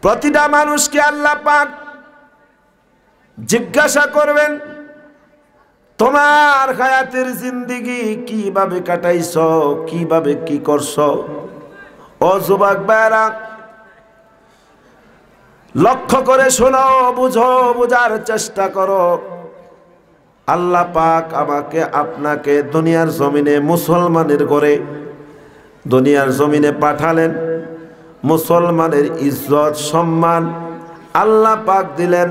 প্রতিটা মানুষকে আল্লাহ পাক জিজ্ঞাসা করবেন, তোমার হায়াতের জিন্দেগি কিভাবে কাটাইছো, কিভাবে কি করছো। ও যুবক ভাইরা, লক্ষ্য করে শোনো, বুঝো, বোঝার চেষ্টা করো। আল্লাহ পাক আমাকে আপনাকে দুনিয়ার জমিনে মুসলমানের ঘরে, দুনিয়ার জমিনে পাঠালেন। মুসলমানের ইজ্জত সম্মান আল্লাহ পাক দিলেন।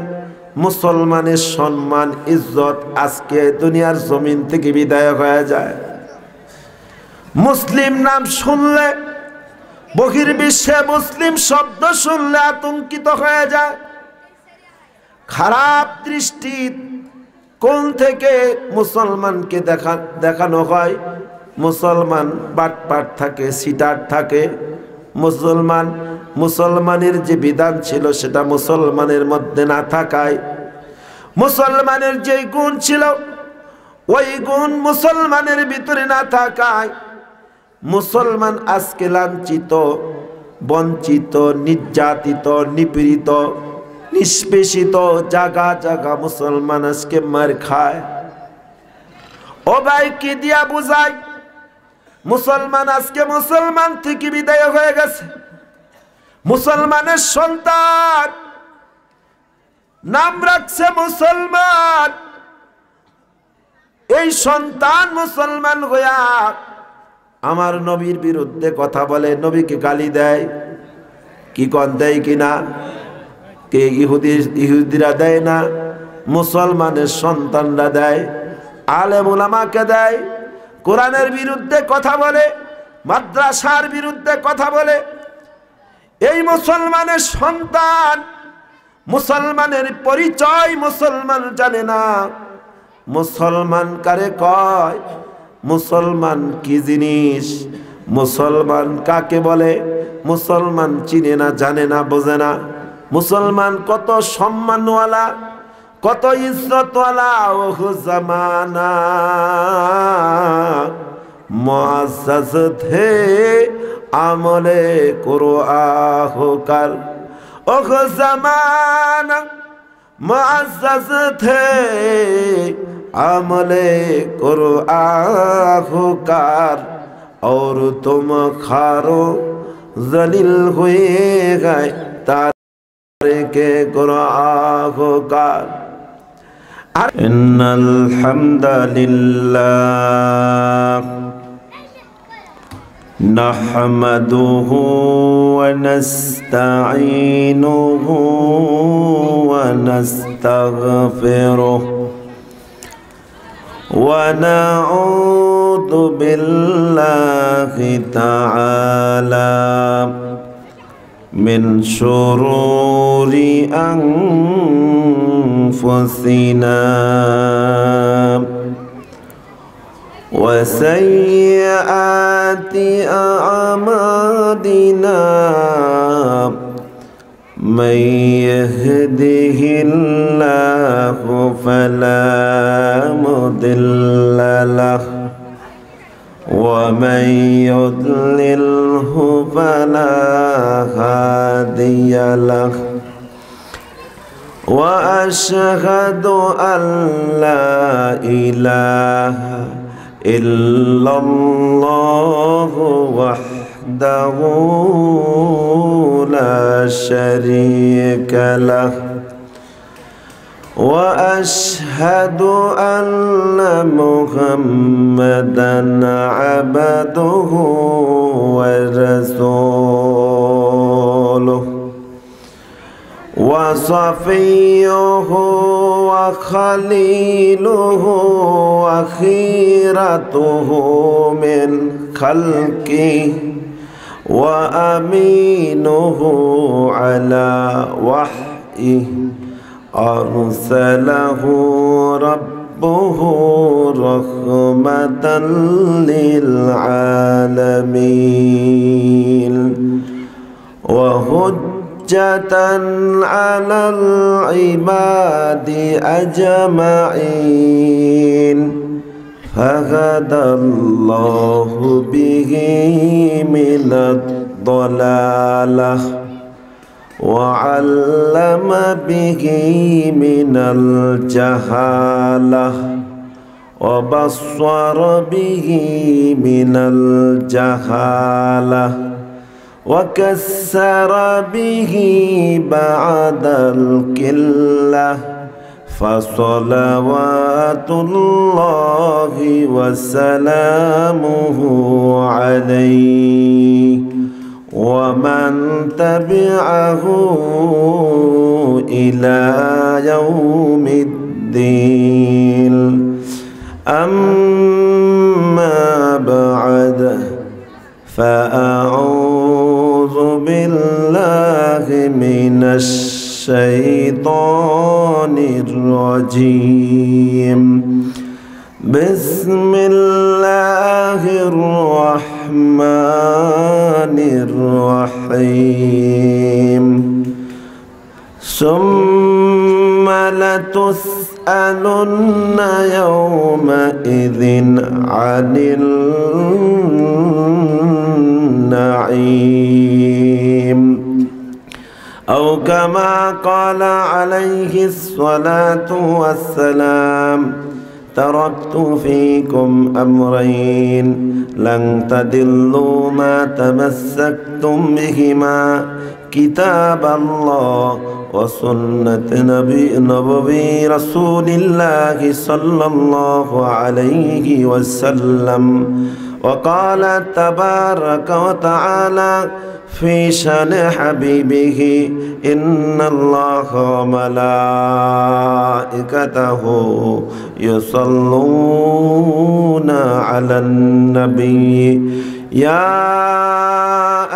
মুসলমানের সম্মান ইজ্জত আজকে দুনিয়ার জমিন থেকে বিদায় হয়ে যায়। মুসলিম নাম শুনলে, বহির্বিশ্বে মুসলিম শব্দ শুনলে আতঙ্কিত হয়ে যায়। খারাপ দৃষ্টি কোন থেকে মুসলমানকে দেখানো হয়। মুসলমান বাটপাট থাকে, সিটার থাকে। মুসলমানের যে বিধান ছিল সেটা মুসলমানের মধ্যে না থাকায়, মুসলমানের যে গুণ ছিল ওই গুণ মুসলমানের ভিতরে না থাকায় মুসলমান আজকে লাঞ্ছিত, বঞ্চিত, নির্যাতিত, নিপীড়িত, নিষ্পেষিত। জাগা জাগা মুসলমান আজকে মার খায়। ও ভাই, কি দিয়া বুঝাই? মুসলমান আজকে মুসলমান থেকে বিদায় হয়ে গেছে। মুসলমানের সন্তান নাম রাখছে মুসলমান। এই সন্তান মুসলমান হইয়া আমার নবীর বিরুদ্ধে কথা বলে, নবীকে গালি দেয়। কি কন, দেয় কিনা? কে? ইহুদিরা দেয় না, মুসলমানের সন্তানরা দেয়। আলেম উলামাকে দেয়। কোরআনের বিরুদ্ধে কথা বলে, মাদ্রাসার বিরুদ্ধে কথা বলে। এই মুসলমানের সন্তান, মুসলমানের পরিচয় মুসলমান জানে না। মুসলমান কারে কয়? মুসলমান কি জিনিস? মুসলমান কাকে বলে? মুসলমান চিনে না, জানে না, বোঝে না। মুসলমান কত সম্মানওয়ালা, কত ইজ্জতওয়ালা। ওহ জামানা মুআজ্জাজ থে আমলে কুরআন। ওহ জামানা মুআজ্জাজ থে আমলে কুরআন। और तुम खारो जलील हुए गए तारे के गुनाहगार। इन्नल हम्दलिल्लाह नहमदुहु व नस्तईनुहु व नस्तगफिरुहु व नऊदु बिल्लाहि तआला मिन शुरूरि अनफुसिना व सय्यिआति अअमालिना من يهده الله فلا مضل له ومن يضلله فلا هادي له وأشهد أن لا إله إلا الله وحده لا شريك له وأشهد أن محمدا عبده ورسوله وصفيه وخليله وخيرته من خلقه وأمينه على وحيه أرسله ربه رحمة للعالمين وحجة على العباد أجمعين فهدى الله به من الضلالة وعلم به من الجهالة وبصر به من الجهالة وكسر به بعد الكلة فصلوات الله وسلامه عليه ومن تبعه إلى يوم الدين أما بعد فأعوذ بالله من الشيطان الرجيم بسم الله الرحمن الرحيم ثم لتسألن يومئذ عن النعيم أو كما قال عليه الصلاة والسلام تركت فيكم أمرين لن تضلوا ما تمسكتم بهما كتاب الله وسنة نبي رسول الله صلى الله عليه وسلم وقال تبارك وتعالى في شأن حبيبه إن الله وملائكته يصلون على النبي يا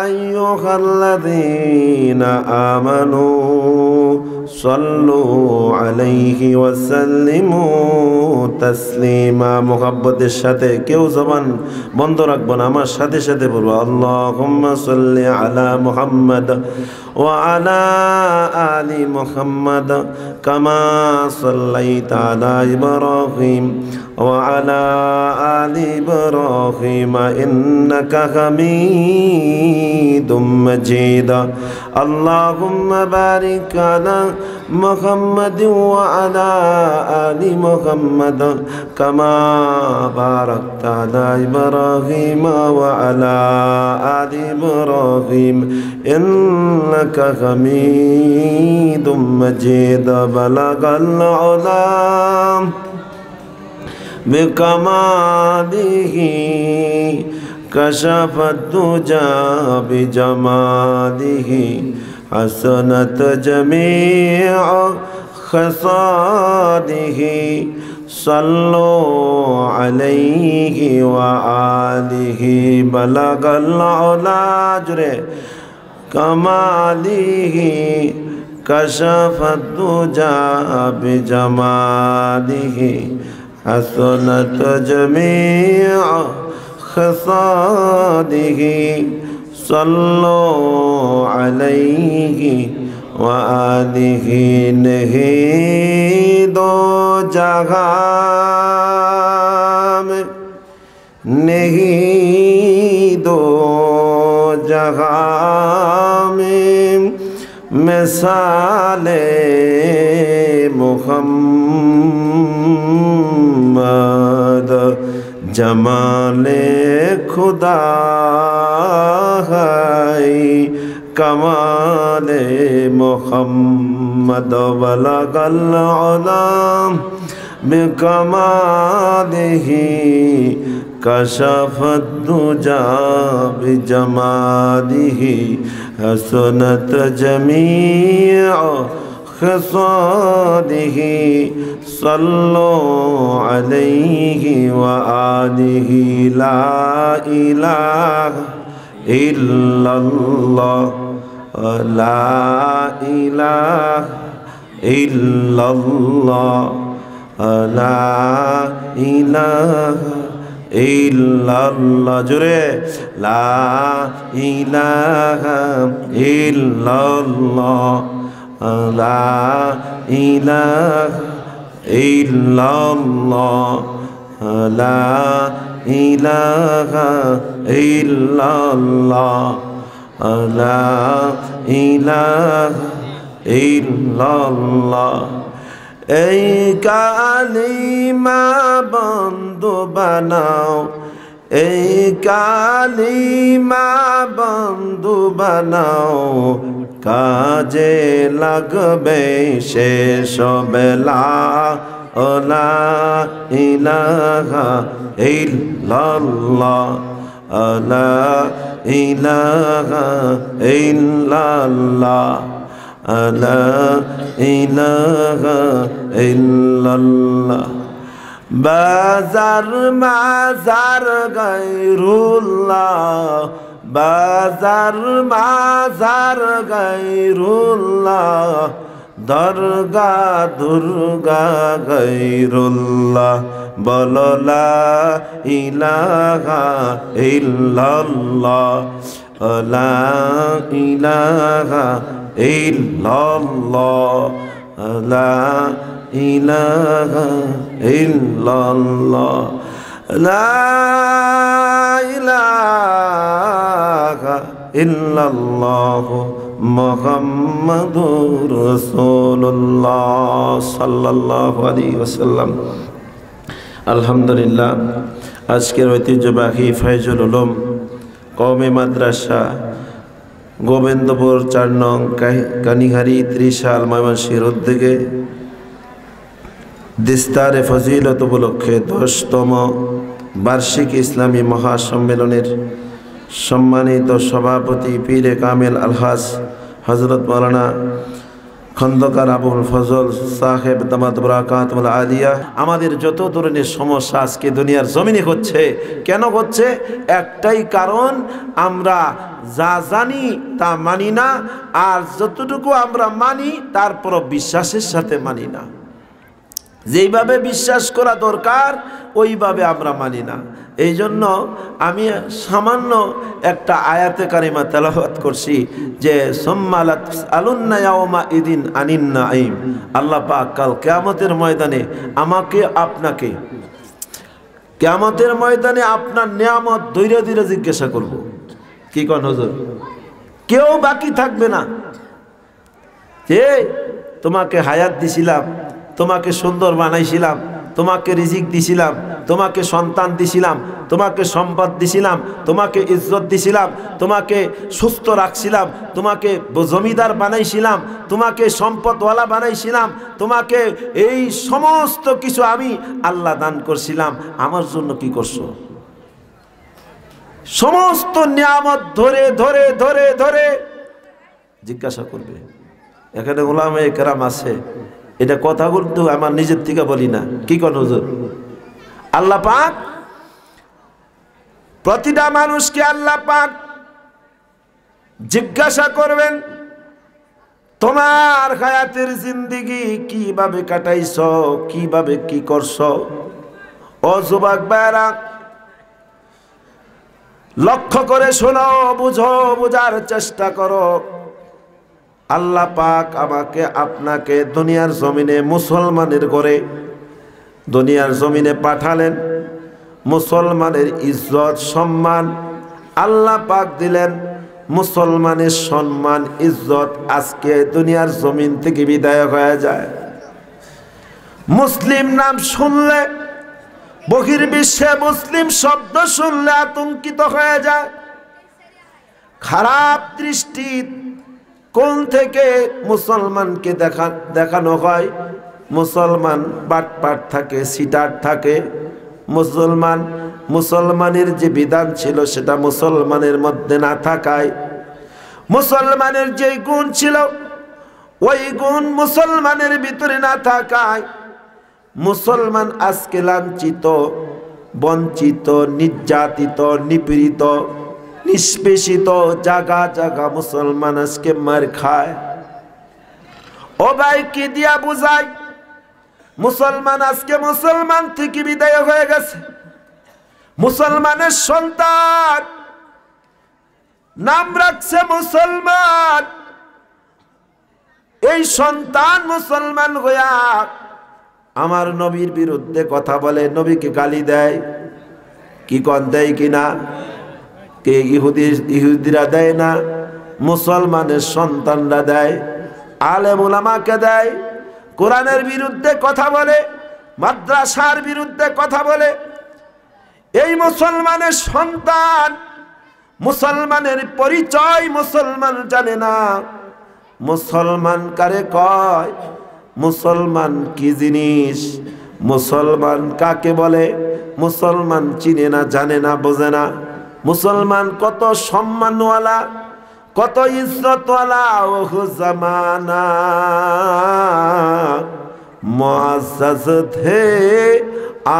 أيها الذين آمنوا صلوا عليه وسلموا تسليما محبت الشاته কেউ জবান বন্ধ রাখবেন আমার সাথে সাথে বলবো اللهم صل على محمد وعلى آل محمد كما صليت على إبراهيم وعلى آل إبراهيم إنك حميد مجيد اللهم بارك على محمد وعلى آل محمد كما باركت على إبراهيم وعلى آل إبراهيم إنك حميد مجيد بلغ العلا بكماله كشف الدجى بجماله حسنت جميع خصاله صلوا عليه وآله بلغ العلا جري كماله كشف الدجى بجماله حسنت جميع خصاله صلوا عليه وآله नहीं दो जगह में नहीं दो जगह में मिसाले मुहम्मद जमाले खुदा है कमाले मुहम्मद बलगल उलाम बिकमालिही कशफत दुजा बिजमालिही हसनत जमीअ खसालिही सल्लो अलैहि व आलिहि ला इलाहा इल्लल्लाह ला इलाहा इल्लल्लाह ला इलाहा इल्लल्लाह जुरे ला इलाहा इल्लल्लाह ला इलाहा इल्लल्लाह ला इलाहा इल्लल्लाह লা ইলাহা ইল্লাল্লাহ। এই কালিমা বন্ধু বানাও, এই কালিমা বন্ধু বানাও, কাজে লাগবে শেষ বেলা। লা ইলাহা ইল্লাল্লাহ, লা ইলাহা ইল্লাল্লাহ, লা ইলাহা ইল্লাল্লাহ। বাজার মাজার গায়রুল্লাহ, বাজার মাজার গায়রুল্লাহ, দরগা দুর্গা গায়রুল্লাহ। বলো লা ইলাহা ইল্লাল্লাহ, লা ইলাহা ইল্লাল্লাহ, লা ইলাহা ইল্লাল্লাহ, লা ইলাহা ইল্লাল্লাহ মুহাম্মাদুর রাসূলুল্লাহ সাল্লাল্লাহু আলাইহি ওয়াসাল্লাম। আলহামদুলিল্লাহ, আজকের ঐতিহ্যবাহী ফাইজুল উলুম কওমি মাদ্রাসা গোবিন্দপুর ৪ নং কানিহারি ত্রিশাল ময়মনসিংহের উদ্যোগে দিস্তারে ফজিলত উপলক্ষে ১০তম বার্ষিক ইসলামী মহাসম্মেলনের সম্মানিত সভাপতি পীরে কামেল আলহাজ হযরত মাওলানা খন্দকার আবুল ফজল সাহেব দামাত বরাকাতুল আলিয়া। আমাদের যত ধরনের সমস্যা আজকে দুনিয়ার জমিনে হচ্ছে, কেন হচ্ছে? একটাই কারণ, আমরা যা জানি তা মানি না, আর যতটুকু আমরা মানি তারপর বিশ্বাসের সাথে মানি না। যেইভাবে বিশ্বাস করা দরকার ওইভাবে আমরা মানি না। এই জন্য আমি সামান্য একটা আয়াতে কারিমা তেলাওয়াত করছি যে সুম্মা লাতুসআলুন্না ইয়াওমা ইদিন আনিন নাঈম। আল্লাহ পাক কাল কিয়ামতের ময়দানে আমাকে আপনাকে কিয়ামতের ময়দানে আপনার নিয়ামত ধীরে ধীরে জিজ্ঞাসা করব। কি কোন হুজুর? কেউ বাকি থাকবে না। যে তোমাকে হায়াত দিছিলাম, তোমাকে সুন্দর বানাইছিলাম, তোমাকে রিজিক দিছিলাম, তোমাকে সন্তান দিছিলাম, তোমাকে সম্পদ দিছিলাম, তোমাকে ইজ্জত দিছিলাম, তোমাকে সুস্থ রাখছিলাম, তোমাকে জমিদার বানাইছিলাম, তোমাকে সম্পদওয়ালা বানাইছিলাম, তোমাকে এই সমস্ত কিছু আমি আল্লাহ দান করছিলাম, আমার জন্য কি করছো? সমস্ত নিয়ামত ধরে ধরে ধরে ধরে জিজ্ঞাসা করবে। এখানে উলামায়ে কেরাম আছে, এটা কথা বলতে আমার নিজের থেকে বলি না। কি কোন হুজুর? আল্লাহ পাক প্রতিটা মানুষকে আল্লাহ পাক জিজ্ঞাসা করবেন, তোমার হায়াতের জিন্দেগি কিভাবে কাটাইছো, কিভাবে কি করছো? ও যুবক ভাইরা, লক্ষ্য করে শোনো, বুঝো, বোঝার চেষ্টা করো। আল্লাহ পাক আমাকে আপনাকে দুনিয়ার জমিনে মুসলমানের ঘরে দুনিয়ার জমিনে পাঠালেন। মুসলমানের ইজ্জত সম্মান আল্লাহ পাক দিলেন। মুসলমানের সম্মান ইজ্জত আজকে দুনিয়ার জমিন থেকে বিদায় হয়ে যায়। মুসলিম নাম শুনলে, বহির্বিশ্বে মুসলিম শব্দ শুনলে আতঙ্কিত হয়ে যায়। খারাপ দৃষ্টি কোন থেকে মুসলমানকে দেখানো হয়? মুসলমান বাটপাট থাকে, সিটার থাকে। মুসলমানের যে বিধান ছিল সেটা মুসলমানের মধ্যে না থাকায়, মুসলমানের যে গুণ ছিল ওই গুণ মুসলমানের ভিতরে না থাকায় মুসলমান আজকে লাঞ্ছিত, বঞ্চিত, নির্যাতিত, নিপীড়িত, নিষ্পেষিত। জায়গা জায়গা মুসলমান আজকে মার খায়। ও ভাই, কি দিয়া বুঝাই? মুসলমান আজকে মুসলমান থেকে বিদায় হয়ে গেছে। মুসলমানের সন্তান নাম রাখছে মুসলমান। এই সন্তান মুসলমান হইয়া আমার নবীর বিরুদ্ধে কথা বলে, নবীকে গালি দেয়। কি কন দেয় কিনা? কে ইহুদিরা দেয় না, মুসলমানের সন্তানরা দেয়, আলেম উলামাকে দেয়। কোরআনের বিরুদ্ধে কথা বলে, মাদ্রাসার বিরুদ্ধে কথা বলে। এই মুসলমানের সন্তান, মুসলমানের পরিচয় মুসলমান জানে না। মুসলমান কারে কয়, মুসলমান কি জিনিস, মুসলমান কাকে বলে, মুসলমান চিনে না, জানে না, বোঝে না। মুসলমান কত সম্মানওয়ালা, কত ইজ্জতওয়ালা। ওহ জামানা মুআজ্জাজ থে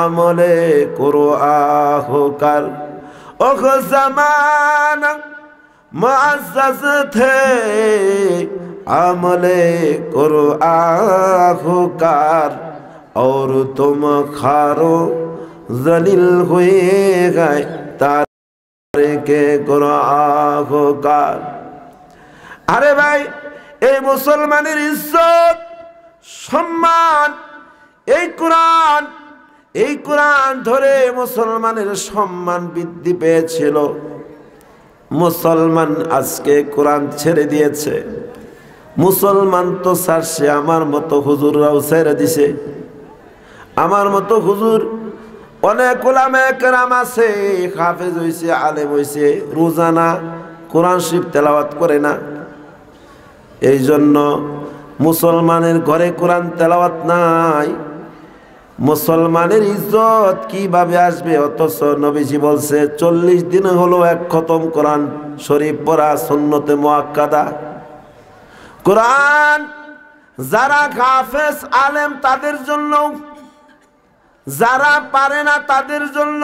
আমলে কুরআন। ওহ জামানা মুআজ্জাজ থে আমলে কুরআন। और तुम खारो जलील हुए गए तारे के गुनाहगार। अरे भाई, এই মুসলমানের ইজ্জত সম্মান এই কোরআন ধরে মুসলমানের সম্মান বৃদ্ধি পেয়েছিল। মুসলমান আজকে কোরআন ছেড়ে দিয়েছে। মুসলমান তো ছাড়ছে, আমার মতো হুজুররাও ছেড়ে দিছে। আমার মতো হুজুর অনেক উলামায়ে কেরাম আছে, হাফেজ হইছে, আলেম হইছে, রোজানা কোরআন শরীফ তেলাওয়াত করে না। এই জন্য মুসলমানের ঘরে কোরআন তেলাওয়াত নাই। মুসলমানের ইজ্জত কিভাবে আসবে? অথচ নবীজি বলছে 40 দিন হলো এক খতম কোরআন শরীফ পড়া সুন্নতে মুআক্কাদা। কোরআন যারা হাফেজ আলেম তাদের জন্য, যারা পারে না তাদের জন্য।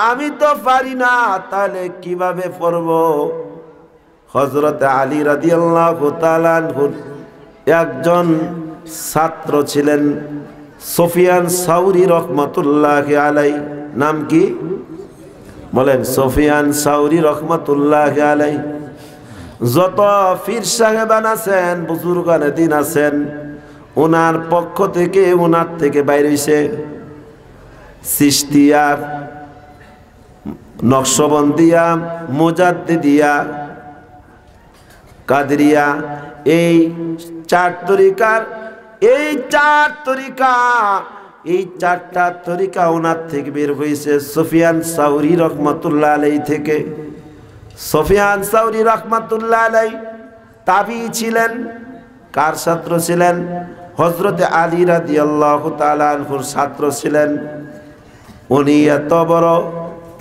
আমি তো পারি না, তাহলে কিভাবে পড়ব? হযরত আলী রাদিয়াল্লাহু তাআলা আনহুর একজন ছাত্র ছিলেন সুফিয়ান সাউরি রহমাতুল্লাহি আলাইহি। নাম কি বলেন? সুফিয়ান সাউরি রহমাতুল্লাহি আলাইহি। যত পীর সাহেবান আছেন, বুজুর্গানে দিন আছেন, ওনার পক্ষ থেকে, ওনার থেকে বাইর হইছে চিশতিয়া, নকশবন্দিয়া, মুজাদ্দিদিয়া, কাদরিয়া, এই চার তরিকার, এই চারটা তরিকা ওনার থেকে বের হয়েছে সুফিয়ান সাউরি রহমাতুল্লাহ আলাইহি থেকে। সুফিয়ান সাউরি রহমাতুল্লাহ আলাইহি তাবি ছিলেন। কার ছাত্র ছিলেন? হযরতে আলী রাদিয়াল্লাহু তাআলা আনহুর ছাত্র ছিলেন। উনি এত বড়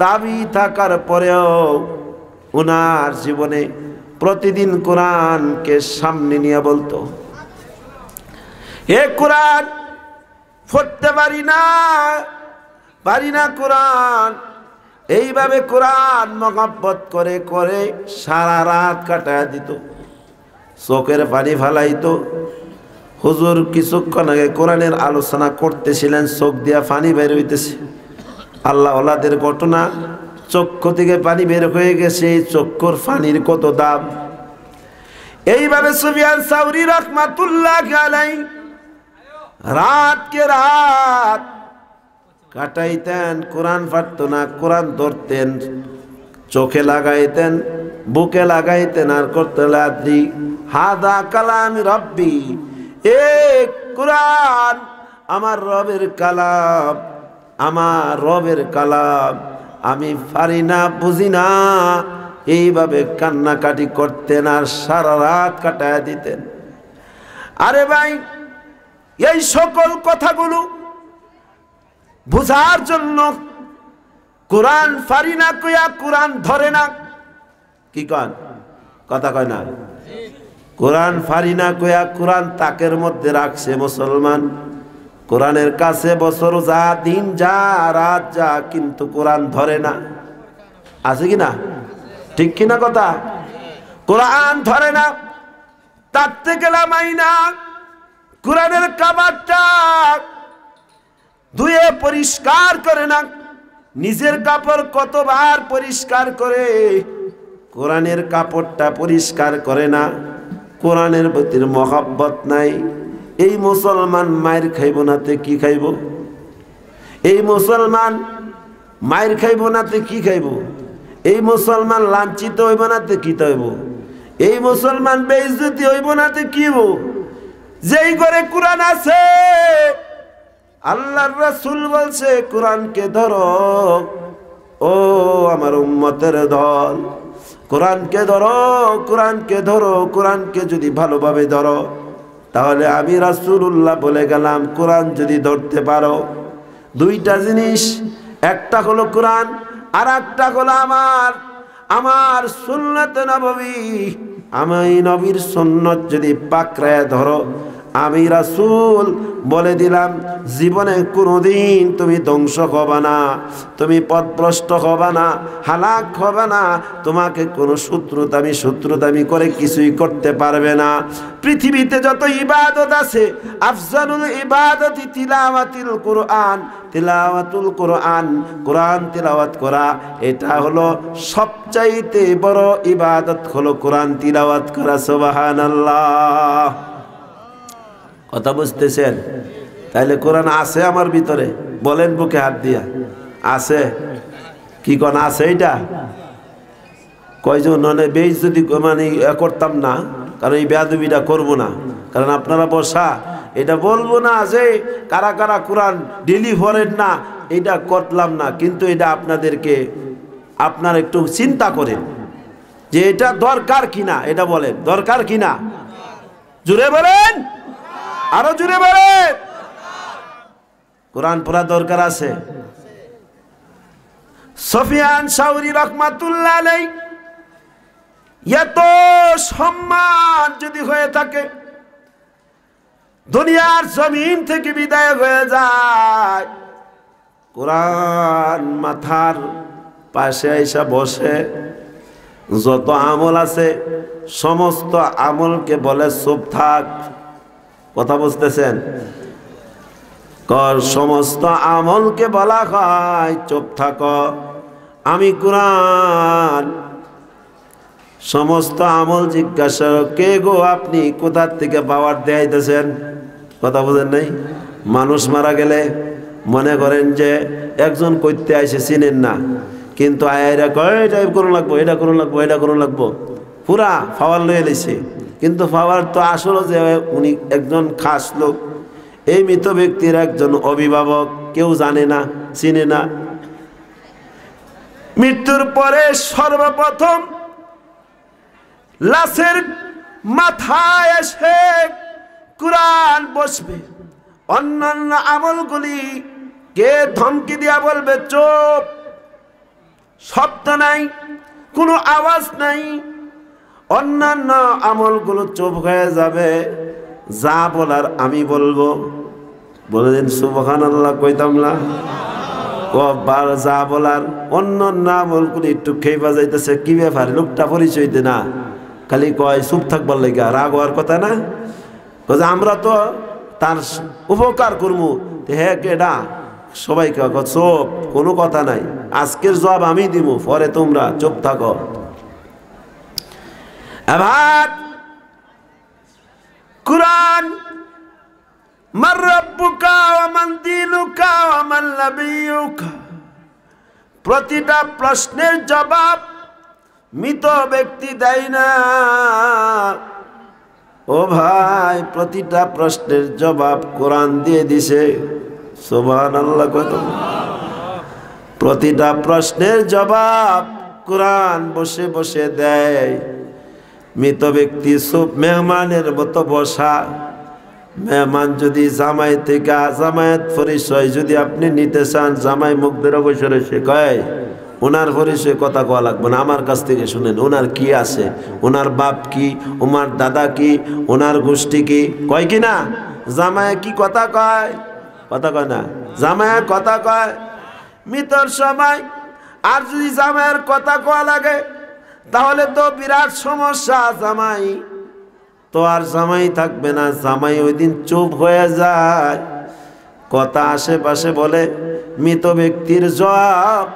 তাবি থাকার পরেও ওনার জীবনে প্রতিদিন কোরআনকে সামনে নিয়ে বলতো, এ কোরআন পড়তে পারি না কোরআন। এইভাবে কোরআন মহব্বত করে করে সারা রাত কাটায় দিত, চোখের পানি ফালাইতো। হুজুর কিছুক্ষণ আগে কোরআনের আলোচনা করতেছিলেন, চোখ দিয়া পানি বের হইতেছে। আল্লাহ ওয়ালাদের ঘটনা, চক্ষু থেকে পানি বের হয়ে গেছে। এই চক্ষুর পানির কত দাম! এইভাবে সুফিয়ান সাউরি রাহমাতুল্লাহি আলাইহি রাতকে রাত কাটাইতেন। কোরআন পারত না, কোরআন ধরতেন, চোখে লাগাইতেন, বুকে লাগাইতেন, আর করতে লাদ্রি হাদা কালাম রব্বি, এ কোরআন আমার রবের কালাম, আমার রবের কালাম, আমি পারি না, বুঝি না। এইভাবে কান্নাকাটি করতেন আর সারা রাত কাটায় দিতেন। আরে ভাই, এই সকল কথাগুলো বুঝার জন্য কোরআন পারি না কইয়া কোরআন ধরে না। কি কন? কথা কয় না? কোরআন পারি না কইয়া কোরআন তাকের মধ্যে রাখছে মুসলমান। কোরআনের কাছে বছর যা, দিন যা, রাত যা, কিন্তু কোরআন ধরে না। আছে কি না? ঠিক কিনা কথা? কোরআন ধরে না। তার থেকে লামাই না। কোরআনের কাপড়টা ধুয়ে পরিষ্কার করে না। নিজের কাপড় কতবার পরিষ্কার করে, কোরআনের কাপড়টা পরিষ্কার করে না। কোরআনের প্রতি মহব্বত নাই। এই মুসলমান মায়ের খাইব নাতে কি খাইব? এই মুসলমান মায়ের খাইব নাতে কি খাইব? এই মুসলমান লাঞ্ছিত হইব নাতে কি হইব, এই মুসলমান বেইজ্জতি হইব নাতে কি হইব? যেই ঘরে কোরআন আছে আল্লাহর রাসূল বলছে কোরআনকে ধরো, ও আমার উম্মতের দল, কোরআনকে ধরো, কোরআনকে ধরো। কোরআনকে যদি ভালোভাবে ধরো তাহলে আমি রাসূলুল্লাহ বলে গেলাম কোরআন যদি ধরতে পারো, দুইটা জিনিস, একটা হলো কোরআন আর একটা হলো আমার সুন্নাত নববী। আমি নবীর সুন্নাত যদি পাকড়ায় ধরো, আমি রাসূল বলে দিলাম জীবনে কোনোদিন তুমি ধ্বংস হবে না, তুমি পথভ্রষ্ট হবে না, হালাক হবে না। তোমাকে কোনো শত্রুতামি করে কিছুই করতে পারবে না। পৃথিবীতে যত ইবাদত আছে আফজালুল ইবাদতি তিলাওয়াতুল কোরআন, তিলাওয়াতুল কোরআন, কোরআন তিলাওয়াত করা, এটা হলো সবচাইতে বড় ইবাদত হলো কোরআন তিলাওয়াত করা। সুবহানাল্লাহ। কথা বুঝতেছেন? তাইলে কোরআন আছে আমার ভিতরে, বলেন বুকে হাত দিয়া আছে কি কোন আছে? এটা কয়জন বেইজ্জতি মানে করতাম না, কারণ এই বেয়াদবিটা করবো না, কারণ আপনারা বসা এটা বলবো না যে কারা কারা কোরআন ডেলি পড়েন না, এটা করলাম না। কিন্তু এটা আপনাদেরকে আপনারা একটু চিন্তা করেন যে এটা দরকার কিনা, এটা বলেন দরকার কিনা, জুড়ে বলেন, আরো জুড়ে বলেন। কোরআন পড়া দরকার আছে। সুফিয়ান সাউরি রাহমাতুল্লাহ আলাইহি এত সম্মান যদি হয়ে থাকে, দুনিয়ার জমিন থেকে বিদায় হয়ে যায়, কোরআন মাথার পাশে এসে বসে যত আমল আছে সমস্ত আমলকে বলে চুপ থাক। কথা বুঝতেছেন? সমস্ত আমলকে বলা হয় চুপ থাক। আমি কোরআন সমস্ত আমল জিজ্ঞাসা, কে গো আপনি কোথার থেকে পাওয়ার দেয়াইতেছেন? কথা বুঝেন নাই? মানুষ মারা গেলে মনে করেন যে একজন কইতে আইসে চিনেন না, কিন্তু আয়রা কয় এটা করুন লাগবো, এটা করুন লাগবো, এটা করুন লাগবো, পুরা পাওয়ার লয়ে লাইছে। কিন্তু পাওয়ার তো আসলে যে উনি একজন খাস লোক, এই মৃত ব্যক্তির একজন অভিভাবক, কেউ জানে না, চিনে না। মৃত্যুর পরে সর্বপ্রথম লাশের মাথায় এসে কোরআন বসবে, অন্যান্য আমলগুলি কে ধমকি দিয়া বলবে চুপ, শব্দ নাই, কোনো আওয়াজ নাই, অন্যান্য আমলগুলো চুপ হয়ে যাবে, যা বলার আমি বলবো। বলে দিন সুবহানাল্লাহ, কইতাম না কবার যা বলার। অন্যান্য আমলগুলো একটু খেয়ে বাজাইতেছে, কি ব্যাপার, লোকটা পরিচয় দে না, খালি কয় চুপ থাকবার লেগা, রাগ হওয়ার কথা না, আমরা তো তার উপকার করবো। হ্যাঁ কেডা? সবাইকে চুপ, কোনো কথা নাই, আজকের জবাব আমি দিব, পরে তোমরা চুপ থাকো। এবার কোরআন মান রাব্বুকা ওয়া মান দীনুকা ওয়া মান নাবিয়্যুকা, প্রতিটা প্রশ্নের জবাব মৃত ব্যক্তি দেয় না। ও ভাই, প্রতিটা প্রশ্নের জবাব কোরআন দিয়ে দিছে। সুবহানাল্লাহ। কত প্রতিটা প্রশ্নের জবাব কোরআন বসে বসে দেয়। মৃত ব্যক্তি সব মেহমানের মতো বসা। মেহমান যদি জামাই থেকে জামায়াত পরিচয় যদি আপনি নিতে চান, জামাই মুখ ধরে বসে রয়েছে, কয় ওনার পরিচয় কথা কওয়া লাগবে না, আমার কাছ থেকে শুনেন ওনার কি আছে, ওনার বাপ কি, ওনার দাদা কি, ওনার গোষ্ঠী কি, কয় কি না? জামাই কি কথা কয়? কথা কয় না, জামাই কথা কয় মৃতর সময়। আর যদি জামাইয়ের কথা কওয়া লাগে তাহলে তো বিরাট সমস্যা। জামাই তো আর জামাই থাকবে না, জামাই ওই দিন চুপ হয়ে যায়। কথা আশেপাশে বলে, মৃত ব্যক্তির জবাব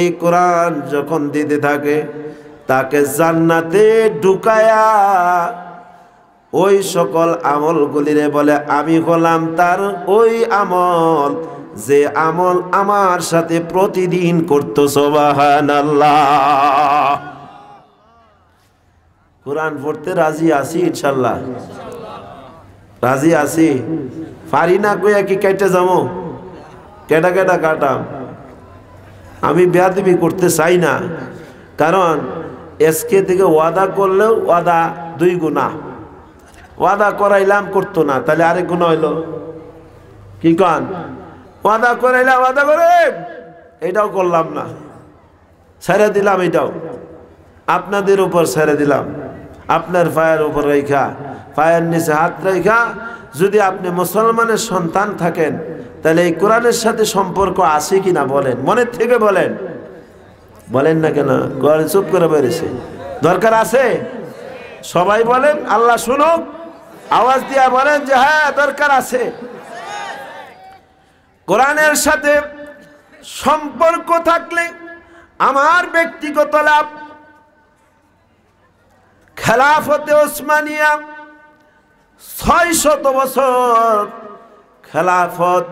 এই কোরআন যখন দিতে থাকে, তাকে জান্নাতে ঢুকায়া ওই সকল আমলগুলিরে বলে আমি হলাম তার ওই আমল, যে আমল আমার সাথে প্রতিদিন করতো। সুবহানাল্লাহ। কোরআন পড়তে রাজি আছি ইনশাল্লাহ? রাজি আছি? পারি না কইয়া কি কেটে যাবো? কেটা কেটা কাটাম? আমি বেয়াদবি করতে চাই না, কারণ এসকে থেকে ওয়াদা করলেও ওয়াদা 2 গুণা। ওয়াদা করাইলাম করতো না, তাহলে আরেক গুণা হইল। কি কন? ওয়াদা করাইলাম, ওয়াদা করে এটাও করলাম না, ছেড়ে দিলাম। এটাও আপনাদের উপর ছেড়ে দিলাম, আপনার পায়ের উপর রেখা, পায়ের নিচে হাত রেখা। যদি আপনি মুসলমানের সন্তান থাকেন, তাহলে এই কোরআনের সাথে সম্পর্ক আছে কিনা বলেন, মনের থেকে বলেন। বলেন না কেন? চুপ করে বেরিয়েছে। দরকার আছে? সবাই বলেন, আল্লাহ শুনুক, আওয়াজ দিয়া বলেন যে হ্যাঁ দরকার আছে। কোরআনের সাথে সম্পর্ক থাকলে আমার ব্যক্তিগত লাভ। খেলাফতে ওসমানিয়া 600 বছর খেলাফত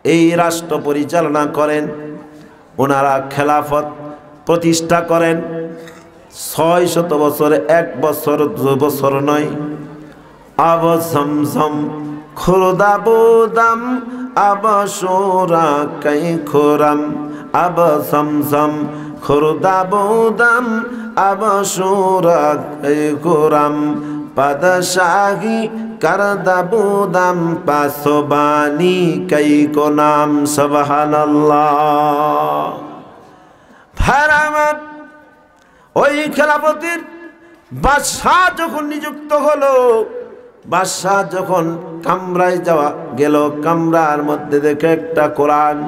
এই রাষ্ট্র পরিচালনা করেন। ওনারা খেলাফত প্রতিষ্ঠা করেন 600 বছরে, 1 বছর 2 বছর নয়। আব জমজম খুরদাবুদাম আব সোরা কাই খোরাম, আব জমজম খুরদাবুদাম আব সোরা কাই খোরাম, পাদশাহী করদাবুদাম পাসবানি কাই কো নাম। সুবহানাল্লাহ। ভারামাত ওই খেলাফতের বাদশাহ যখন নিযুক্ত হলো, বাদশাহ যখন কামরায় যাওয়া গেল, কামরার মধ্যে দেখে একটা কোরআন।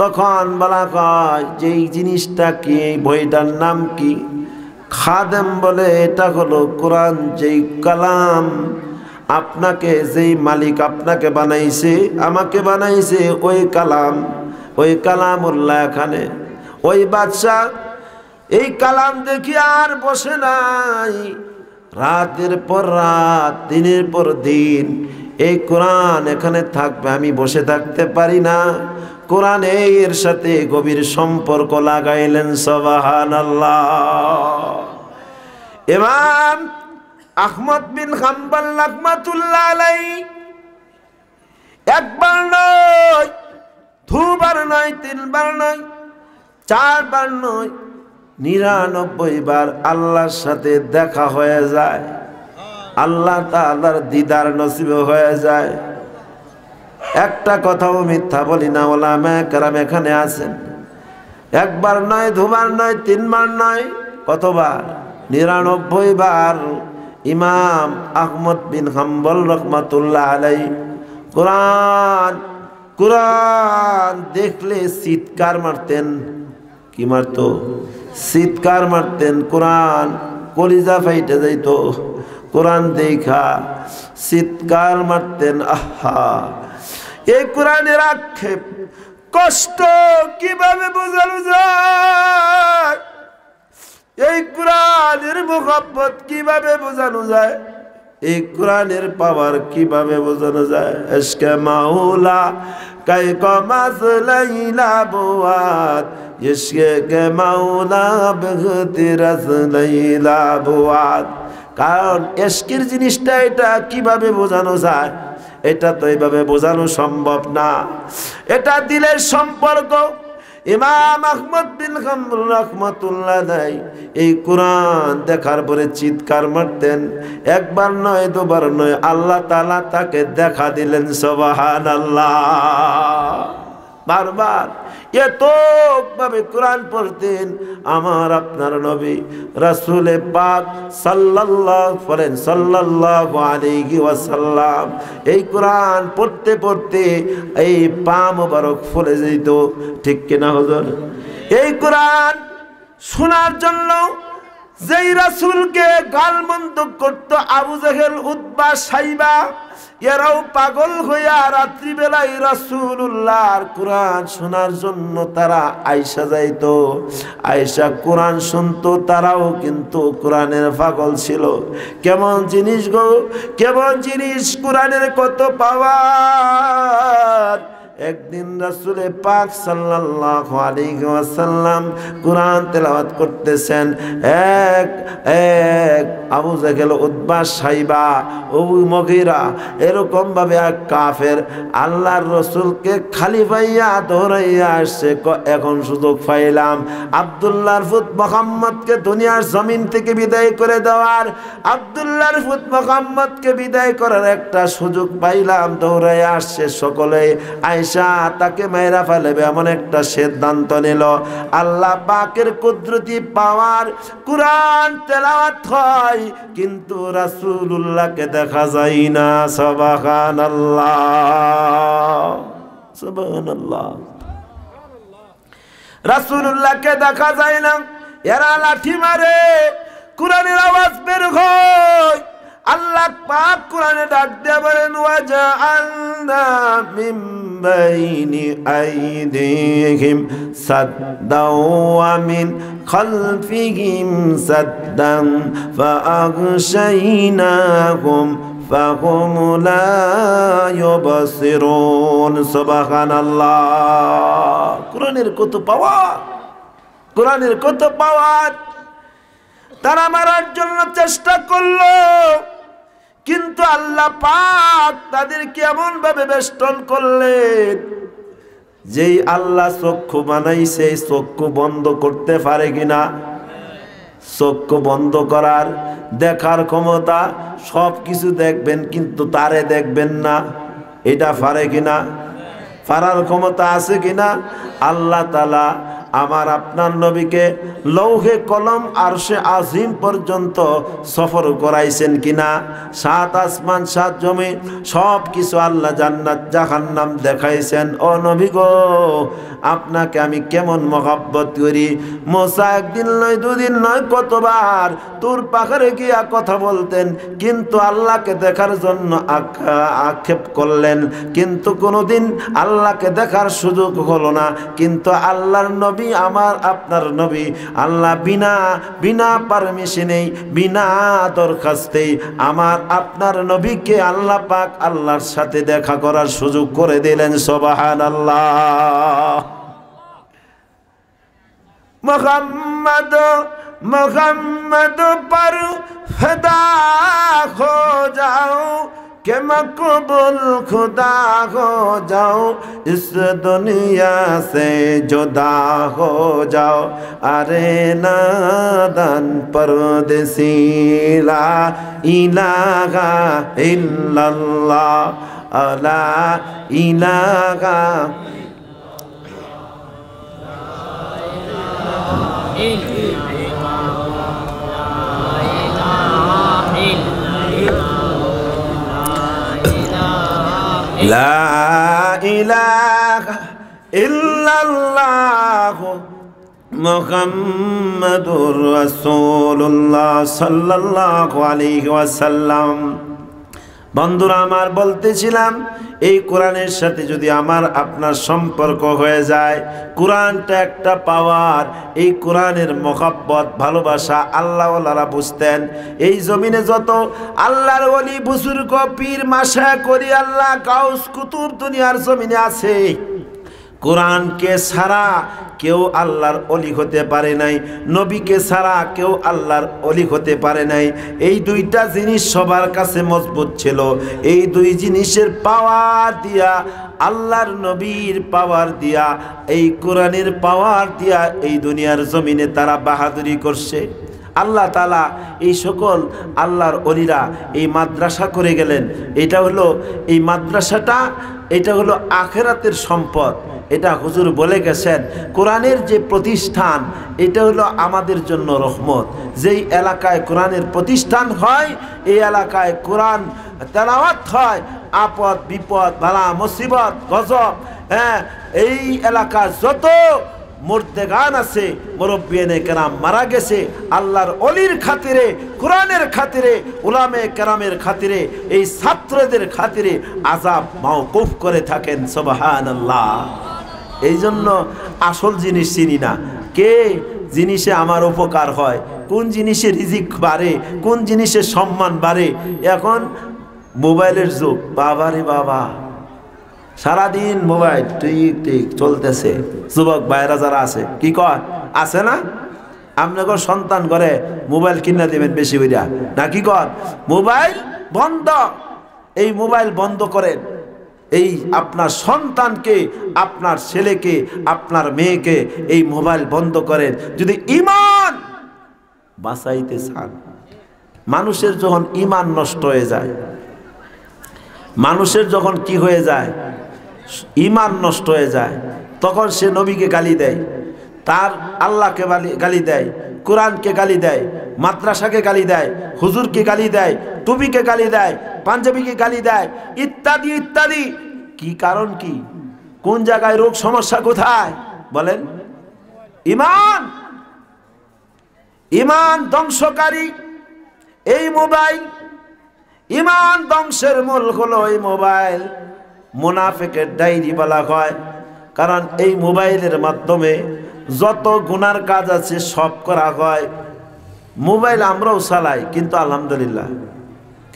তখন বলা হয় যে এই জিনিসটা কি, এই বইটার নাম কি? খাদেম বলে এটা হলো কোরআন, যেই কালাম আপনাকে, যেই মালিক আপনাকে বানাইছে, আমাকে বানাইছে, ওই কালাম, ওই কালামুল্লাহ এখানে। ওই বাদশাহ এই কালাম দেখি আর বসে নাই, রাতের পর রাত, দিনের পর দিন এই কোরআন এখানে থাকবে, আমি বসে থাকতে পারি না। কোরআন এর সাথে গভীর সম্পর্ক লাগাইলেন। সুবহানাল্লাহ। ইমাম আহমদ বিন হাম্বল রাহমাতুল্লাহ আলাইহি একবার নয়, দুবার নয়, 3 বার নয়, 4 বার নয়, 99 বার আল্লাহর সাথে দেখা হয়ে যায়, আল্লাহ তাআলার দিদার নসিব হয়ে যায়। একটা কথাও মিথ্যা বলি না, ওলামায়ে কেরাম এখানে আছেন। 1 বার নয়, 2 বার নয়, 3 বার নয়, কতবার? 99 বার ইমাম আহমদ বিন হাম্বল রাহমাতুল্লাহ আলাইহি কোরআন কোরআন দেখলে চিৎকার মারতেন। কি মারতো? চিৎকার মারতেন। কোরআন কলিজা ফাইটে যাইত, কোরআন দেখা চিৎকার মারতেন। আহা, এই কোরআনের আক্ষেপ, কষ্ট কিভাবে বোঝানো যায়? এই কোরআনের মুহাব্বত কিভাবে বোঝানো যায়? এই কোরআনের পাওয়ার কিভাবে বোঝানো যায়? ইশকে মাওলা কাই কমাস লাইলা বুয়াত, ইশকে মাওলা বেগতি রাস লাইলা বুয়াত। কারণ ইশকের জিনিসটা এটা কিভাবে বোঝানো যায়? এটা তো এইভাবে বোঝানো সম্ভব না, এটা দিলের সম্পর্ক। ইমাম আহমদ বিন হাম্বল রাহমাতুল্লাহ আলাইহি এই কোরআন দেখার পরে চিৎকার মারতেন। 1 বার নয়, 2 বার নয়, আল্লাহ তাআলা তাকে দেখা দিলেন। সুবহানাল্লাহ। বারবার এতভাবে কোরআন পড়তেন আমার আপনার নবী রাসূল পাক সাল্লাল্লাহু আলাইহি ওয়াসাল্লাম। এই কোরআন পড়তে পড়তে এই পা মোবারক ফুলে যেত, ঠিক কিনা হুজুর? এই কোরআন শোনার জন্য যেই রাসূলকে গালমন্দ করত আবু জেহেল, উতবা, সাইবা, এরাও পাগল হইয়া রাত্রিবেলায় রাসূলুল্লাহর কোরআন শোনার জন্য তারা আয়েশা যাইত। আয়েশা কোরআন শুনতো, তারাও কিন্তু কোরআনের পাগল ছিল। কেমন জিনিস গো, কেমন জিনিস! কোরআনের কত পাওয়ার! একদিন রাসূল পাক সাল্লাল্লাহু আলাইহি ওয়াসাল্লাম কুরআন তেলাওয়াত করতেছেন। এক আবু জাহেল, উতবা, সাইবা, আবু মুগীরা এরকম ভাবে এক কাফের আল্লাহর রাসূলকে খালি পাইয়া দৌড়াইয়া আসছে। এখন সুযোগ পাইলাম আব্দুল্লাহর পুত মুহাম্মদকে দুনিয়ার জমিন থেকে বিদায় করে দেওয়ার, আব্দুল্লাহর পুত মুহাম্মদকে বিদায় করার একটা সুযোগ পাইলাম। দৌড়াইয়া আসছে সকলে, আয়েশা তাকে মাইরা ফেলবে এমন একটা সিদ্ধান্ত নিল। আল্লাহ পাকের কুদরতি পাওয়ার কুরআন তেলাওয়াত হয় কিন্তু রাসূলুল্লাহকে দেখা যায় না। সুবহানাল্লাহ, সুবহানাল্লাহ। রাসূলুল্লাহকে দেখা যায় না, এরা লাঠি মারে, কুরআনের আওয়াজ বের হয়। আল্লাহ পাক কুরআনে ডাক দিয়ে বলেন, ওয়াজআলনা মিন বাইনি আইদিহিম সাদ্দাও ওয়া মিন খালফিহিম সাদ্দান ফাআগশাইনাহুম ফাহুম লা ইউবসিরুন। সুবহানাল্লাহ। কুরআনের কত পাওয়ার, কুরআনের কত পাওয়ার। তারা মারার জন্য চেষ্টা করলো কিন্তু আল্লাহ পাক তাদেরকে এমন ভাবে বেষ্টন করলেন, যেই আল্লাহ চক্ষু বানাইছে চক্ষু বন্ধ করতে পারে কিনা? চক্ষু বন্ধ করার দেখার ক্ষমতা, সব কিছু দেখবেন কিন্তু তারে দেখবেন না, এটা পারে কিনা? পারার ক্ষমতা আছে কিনা? আল্লাহ তাআলা আমার আপনার নবীকে লৌহে কলম আরশে আজিম পর্যন্ত সফর করাইছেন কিনা? 7 আসমান 7 জমিন সব কিছু আল্লাহ জান্নাত জাহান্নাম দেখাইছেন। ও নবী গো, আপনাকে আমি কেমন মহব্বত করি। মুসা একদিন নয়, দুদিন নয়, কতবার তোর পাহাড়ে গিয়া কথা বলতেন কিন্তু আল্লাহকে দেখার জন্য আক্ষেপ করলেন, কিন্তু কোনোদিন আল্লাহকে দেখার সুযোগ হলো না। কিন্তু আল্লাহর নবী, আমার আপনার নবী, আল্লাহ বিনা পারমিশনে, বিনা দরখাস্তে আমার আপনার নবীকে আল্লাহ পাক আল্লাহর সাথে দেখা করার সুযোগ করে দিলেন। সুবহানাল্লাহ। মোহাম্মদ पर फिदा हो जाओ कि मकबूल खुदा हो जाओ, इस दुनिया से जुदा हो जाओ। अरे नादान परदेसी, ला इलाहा इल्लल्लाह, ला इलाहा লা ইলাহা ইল্লাল্লাহ মুহাম্মাদুর রাসূলুল্লাহ সাল্লাল্লাহু আলাইহি ওয়াসাল্লাম। বন্ধুরা আমার, বলতেছিলাম এই কোরআনের সাথে যদি আমার আপনার সম্পর্ক হয়ে যায়, কোরআনটা একটা পাওয়ার। এই কোরআনের মহব্বত, ভালোবাসা আল্লাহওয়ালারা বুঝতেন। এই জমিনে যত আল্লাহর ওলি, বুজুর্গ, পীর, মাশায়েখ, ওলি আল্লাহ, গাউস, কুতুব দুনিয়ার জমিনে আছে, কোরআনকে ছাড়া কেউ আল্লাহর অলি হতে পারে নাই, নবীকে ছাড়া কেউ আল্লাহর অলি হতে পারে নাই। এই দুইটা জিনিস সবার কাছে মজবুত ছিল। এই দুই জিনিসের পাওয়ার দিয়া, আল্লাহর নবীর পাওয়ার দিয়া, এই কোরআনের পাওয়ার দিয়া এই দুনিয়ার জমিনে তারা বাহাদুরি করছে। আল্লাহ তাআলা এই সকল আল্লাহর অলিরা এই মাদ্রাসা করে গেলেন। এটা হলো এই মাদ্রাসাটা, এটা হলো আখিরাতের সম্পদ। এটা হুজুর বলে গেছেন, কোরআনের যে প্রতিষ্ঠান এটা হলো আমাদের জন্য রহমত। যেই এলাকায় কোরআনের প্রতিষ্ঠান হয়, এই এলাকায় কোরআন তেলাওয়াত হয়, আপদ বিপদ, বালা মুসিবত, গজব, এই এলাকার যত মুর্দেগান আছে, মুরব্বিয়ানে কেরাম মারা গেছে, আল্লাহর অলির খাতিরে, কোরআনের খাতিরে, উলামে কেরামের খাতিরে, এই ছাত্রদের খাতিরে আযাব মাওকুফ করে থাকেন। সুবহানাল্লাহ। এই জন্য আসল জিনিস চিনি না, কে জিনিসে আমার উপকার হয়, কোন জিনিসে রিজিক বাড়ে, কোন জিনিসে সম্মান বাড়ে। এখন মোবাইলের যুগ, বাবারে বাবা, সারাদিন মোবাইল টিক টিক চলতেছে। যুবক ভাইরা যারা আছে কি কয় আছে না, আপনাদের সন্তান করে মোবাইল কিনে দেবেন বেশি কইরা না, কি কর মোবাইল বন্ধ, এই মোবাইল বন্ধ করেন। এই আপনার সন্তানকে, আপনার ছেলেকে, আপনার মেয়েকে এই মোবাইল বন্ধ করেন যদি ঈমান বাঁচাইতে চান। মানুষের যখন ঈমান নষ্ট হয়ে যায়, মানুষের যখন কি হয়ে যায়, ঈমান নষ্ট হয়ে যায়, তখন সে নবীকে গালি দেয়, তার আল্লাহকে গালি দেয়, কোরআনকে গালি দেয়, মাদ্রাসাকে গালি দেয়, হুজুরকে গালি দেয়, টুপিকে গালি দেয়, পাঞ্জাবিকে গালি দেয়, ইত্যাদি ইত্যাদি। কি কারণ কি? কোন জায়গায় রোগ সমস্যা কোথায় বলেন? ঈমান, ঈমান ধ্বংসকারী এই মোবাইল। ঈমান ধ্বংসের মূল হলো এই মোবাইল। মুনাফিকের ডায়েরি বলা হয়, কারণ এই মোবাইলের মাধ্যমে যত গুনার কাজ আছে সব করা হয়। মোবাইল আমরাও চালাই, কিন্তু আলহামদুলিল্লাহ,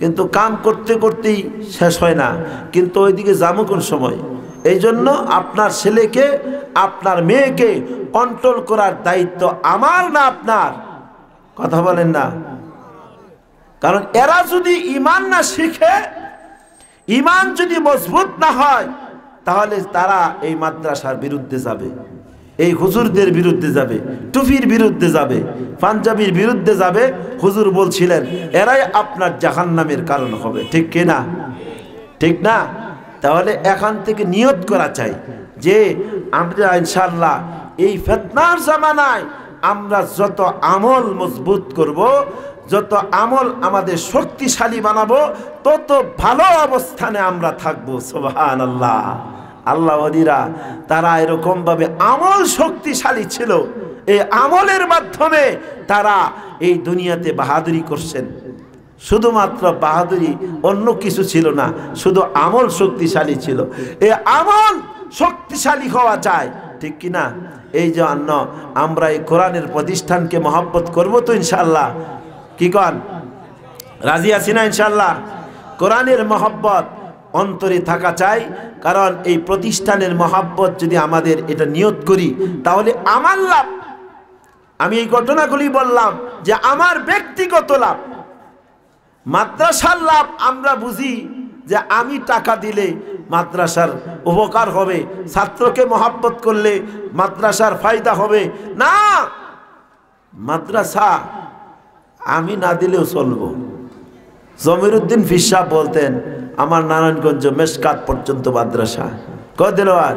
কিন্তু কাম করতে করতেই শেষ হয় না, কিন্তু ওইদিকে যাবো কোন সময়? এই জন্য আপনার ছেলেকে, আপনার মেয়েকে কন্ট্রোল করার দায়িত্ব আমার না আপনার? কথা বলেন না? কারণ এরা যদি ঈমান না শিখে, ঈমান যদি মজবুত না হয়, তাহলে তারা এই মাদ্রাসার বিরুদ্ধে যাবে, এই হুজুরদের বিরুদ্ধে যাবে, টুপির বিরুদ্ধে যাবে, পাঞ্জাবির বিরুদ্ধে যাবে। হুজুর বলছিলেন এরাই আপনার জাহান্নামের কারণ হবে। ঠিক কিনা? ঠিক না? তাহলে এখান থেকে নিয়ত করা চাই যে আমরা ইনশাআল্লাহ এই ফিতনার জামানায় আমরা যত আমল মজবুত করব, যত আমল আমাদের শক্তিশালী বানাবো, তত ভালো অবস্থানে আমরা থাকবো। সুবহানাল্লাহ। আল্লাহ ওলিরা তারা এরকম ভাবে আমল শক্তিশালী ছিল, এই আমলের মাধ্যমে তারা এই দুনিয়াতে বাহাদুরি করছেন। শুধুমাত্র বাহাদুরি, অন্য কিছু ছিল না, শুধু আমল শক্তিশালী ছিল। এই আমল শক্তিশালী হওয়া চাই, ঠিক কিনা? এই জন্য আমরা এই কোরআনের প্রতিষ্ঠানকে মহব্বত করব তো ইনশাআল্লাহ। কি কন? রাজি আছি না ইনশাআল্লাহ? কোরআনের মহব্বত অন্তরে থাকা চাই, কারণ এই প্রতিষ্ঠানের মহব্বত যদি আমাদের এটা নিয়ত করি, তাহলে আমার লাভ। আমি এই ঘটনাগুলি বললাম যে আমার ব্যক্তিগত লাভ। মাদ্রাসার লাভ আমরা বুঝি যে আমি টাকা দিলে মাদ্রাসার উপকার হবে, ছাত্রকে মহব্বত করলে মাদ্রাসার ফায়দা হবে। না, মাদ্রাসা আমি না দিলেও চলবো। জমিরুদ্দিন ফির সাহেব বলতেন আমার নারায়ণগঞ্জ মেশকাত পর্যন্ত মাদ্রাসা। কয় দিল আর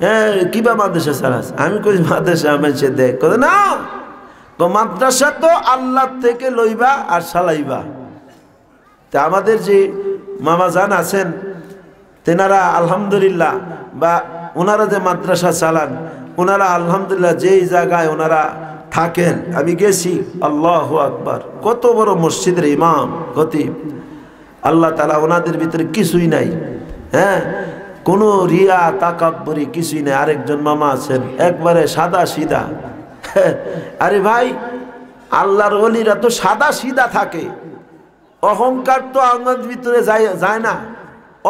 হ্যাঁ কিবা মাদ্রাসা চালাস? আমি কই মাদ্রাসা মেসে দেখ। না, মাদ্রাসা তো আল্লাহ থেকে লইবা আর চালাইবা। তা আমাদের যে মামা জান আছেন তেনারা আলহামদুলিল্লাহ, বা ওনারা যে মাদ্রাসা চালান, ওনারা আলহামদুলিল্লাহ যেই জায়গায় ওনারা থাকেন, আমি গেছি, আল্লাহু আকবার, কত বড় মসজিদের ইমাম খতিব, আল্লাহ তাআলা ওনাদের ভিতরে কিছুই নাই। হ্যাঁ, কোনো রিয়া তাকাব্বুরি কিছুই নাই। আরেকজন মামা আছেন একবারে সাদা সিধা। আরে ভাই, আল্লাহর ওলিরা তো সাদা সিধা থাকে, অহংকার তো আমাদের ভিতরে যায় না।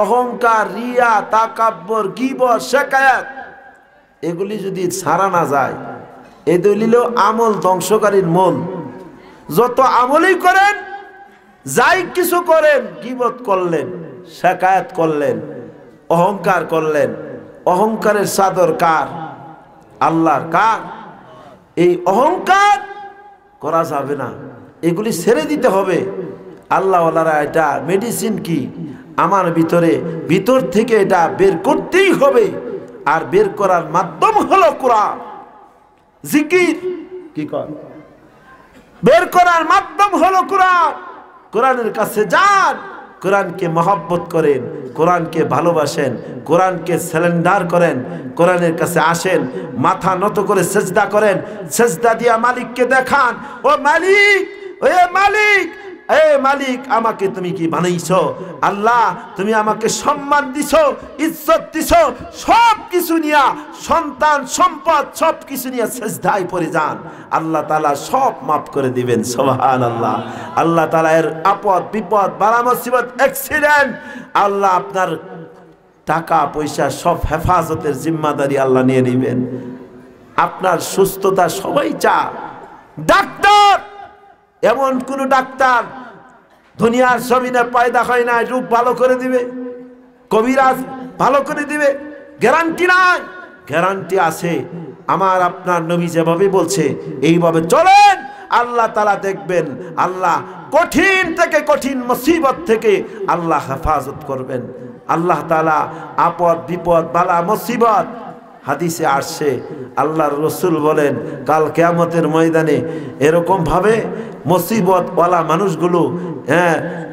অহংকার, রিয়া, তাকাব্বর, গীবত, শিকায়াত, এগুলি যদি ছাড়া না যায়, এই দলিল আমল ধ্বংসকারীর মূল। যত আমলই করেন, যাই কিছু করেন, গীবত করলেন, শিকায়াত করলেন, অহংকার করলেন, অহংকারের চাদর কার? আল্লাহর। কার? এই অহংকার করা যাবে না, এগুলি ছেড়ে দিতে হবে। আল্লাহ ওয়ালারা এটা মেডিসিন কি আমার ভিতর থেকে এটা বের করতেই হবে। আর বের করার মাধ্যম হলো কোরআন, জিকির। কি কর? বের করার মাধ্যম হলো কোরআন। কোরআনের কাছে যান, কোরআনকে মহব্বত করেন, কোরআনকে ভালোবাসেন, কোরআনকে সারেন্ডার করেন, কোরআনের কাছে আসেন, মাথা নত করে সেজদা করেন, সেজদা দিয়া মালিককে দেখান, ও মালিক, ও মালিক, এ মালিক, আমাকে তুমি কি বানাইছো? আল্লাহ, তুমি আমাকে সম্মান দিছো, ইজ্জত দিছো, সব কিছু নিয়া, সন্তান সম্পদ সব কিছু নিয়ে সেজদায় পড়ে যান, আল্লাহ তাআলা সব মাফ করে দিবেন। সুবহানাল্লাহ। আল্লাহ তাআলা এর আপদ বিপদ বালা মুসিবত অ্যাক্সিডেন্ট, আল্লাহ আপনার টাকা পয়সা সব হেফাজতের জিম্মাদারি আল্লাহ নিয়ে নেবেন। আপনার সুস্থতা সবাই চায়। ডাক্তার, এমন কোন ডাক্তার দুনিয়ার জমিনে পয়দা হয় না রূপ ভালো করে দিবে, কবিরাজ ভালো করে দিবে? গ্যারান্টি নাই। গ্যারান্টি আছে আমার আপনার নবী যেভাবে বলছে এইভাবে চলেন, আল্লাহ তাআলা দেখবেন, আল্লাহ কঠিন থেকে কঠিন মুসিবত থেকে আল্লাহ হেফাজত করবেন। আল্লাহ তাআলা আপদ বিপদ বালা মুসিবত, হাদিসে আসছে আল্লাহর রাসূল বলেন কাল কিয়ামতের ময়দানে এরকম ভাবে মুসিবত ওয়ালা মানুষগুলো,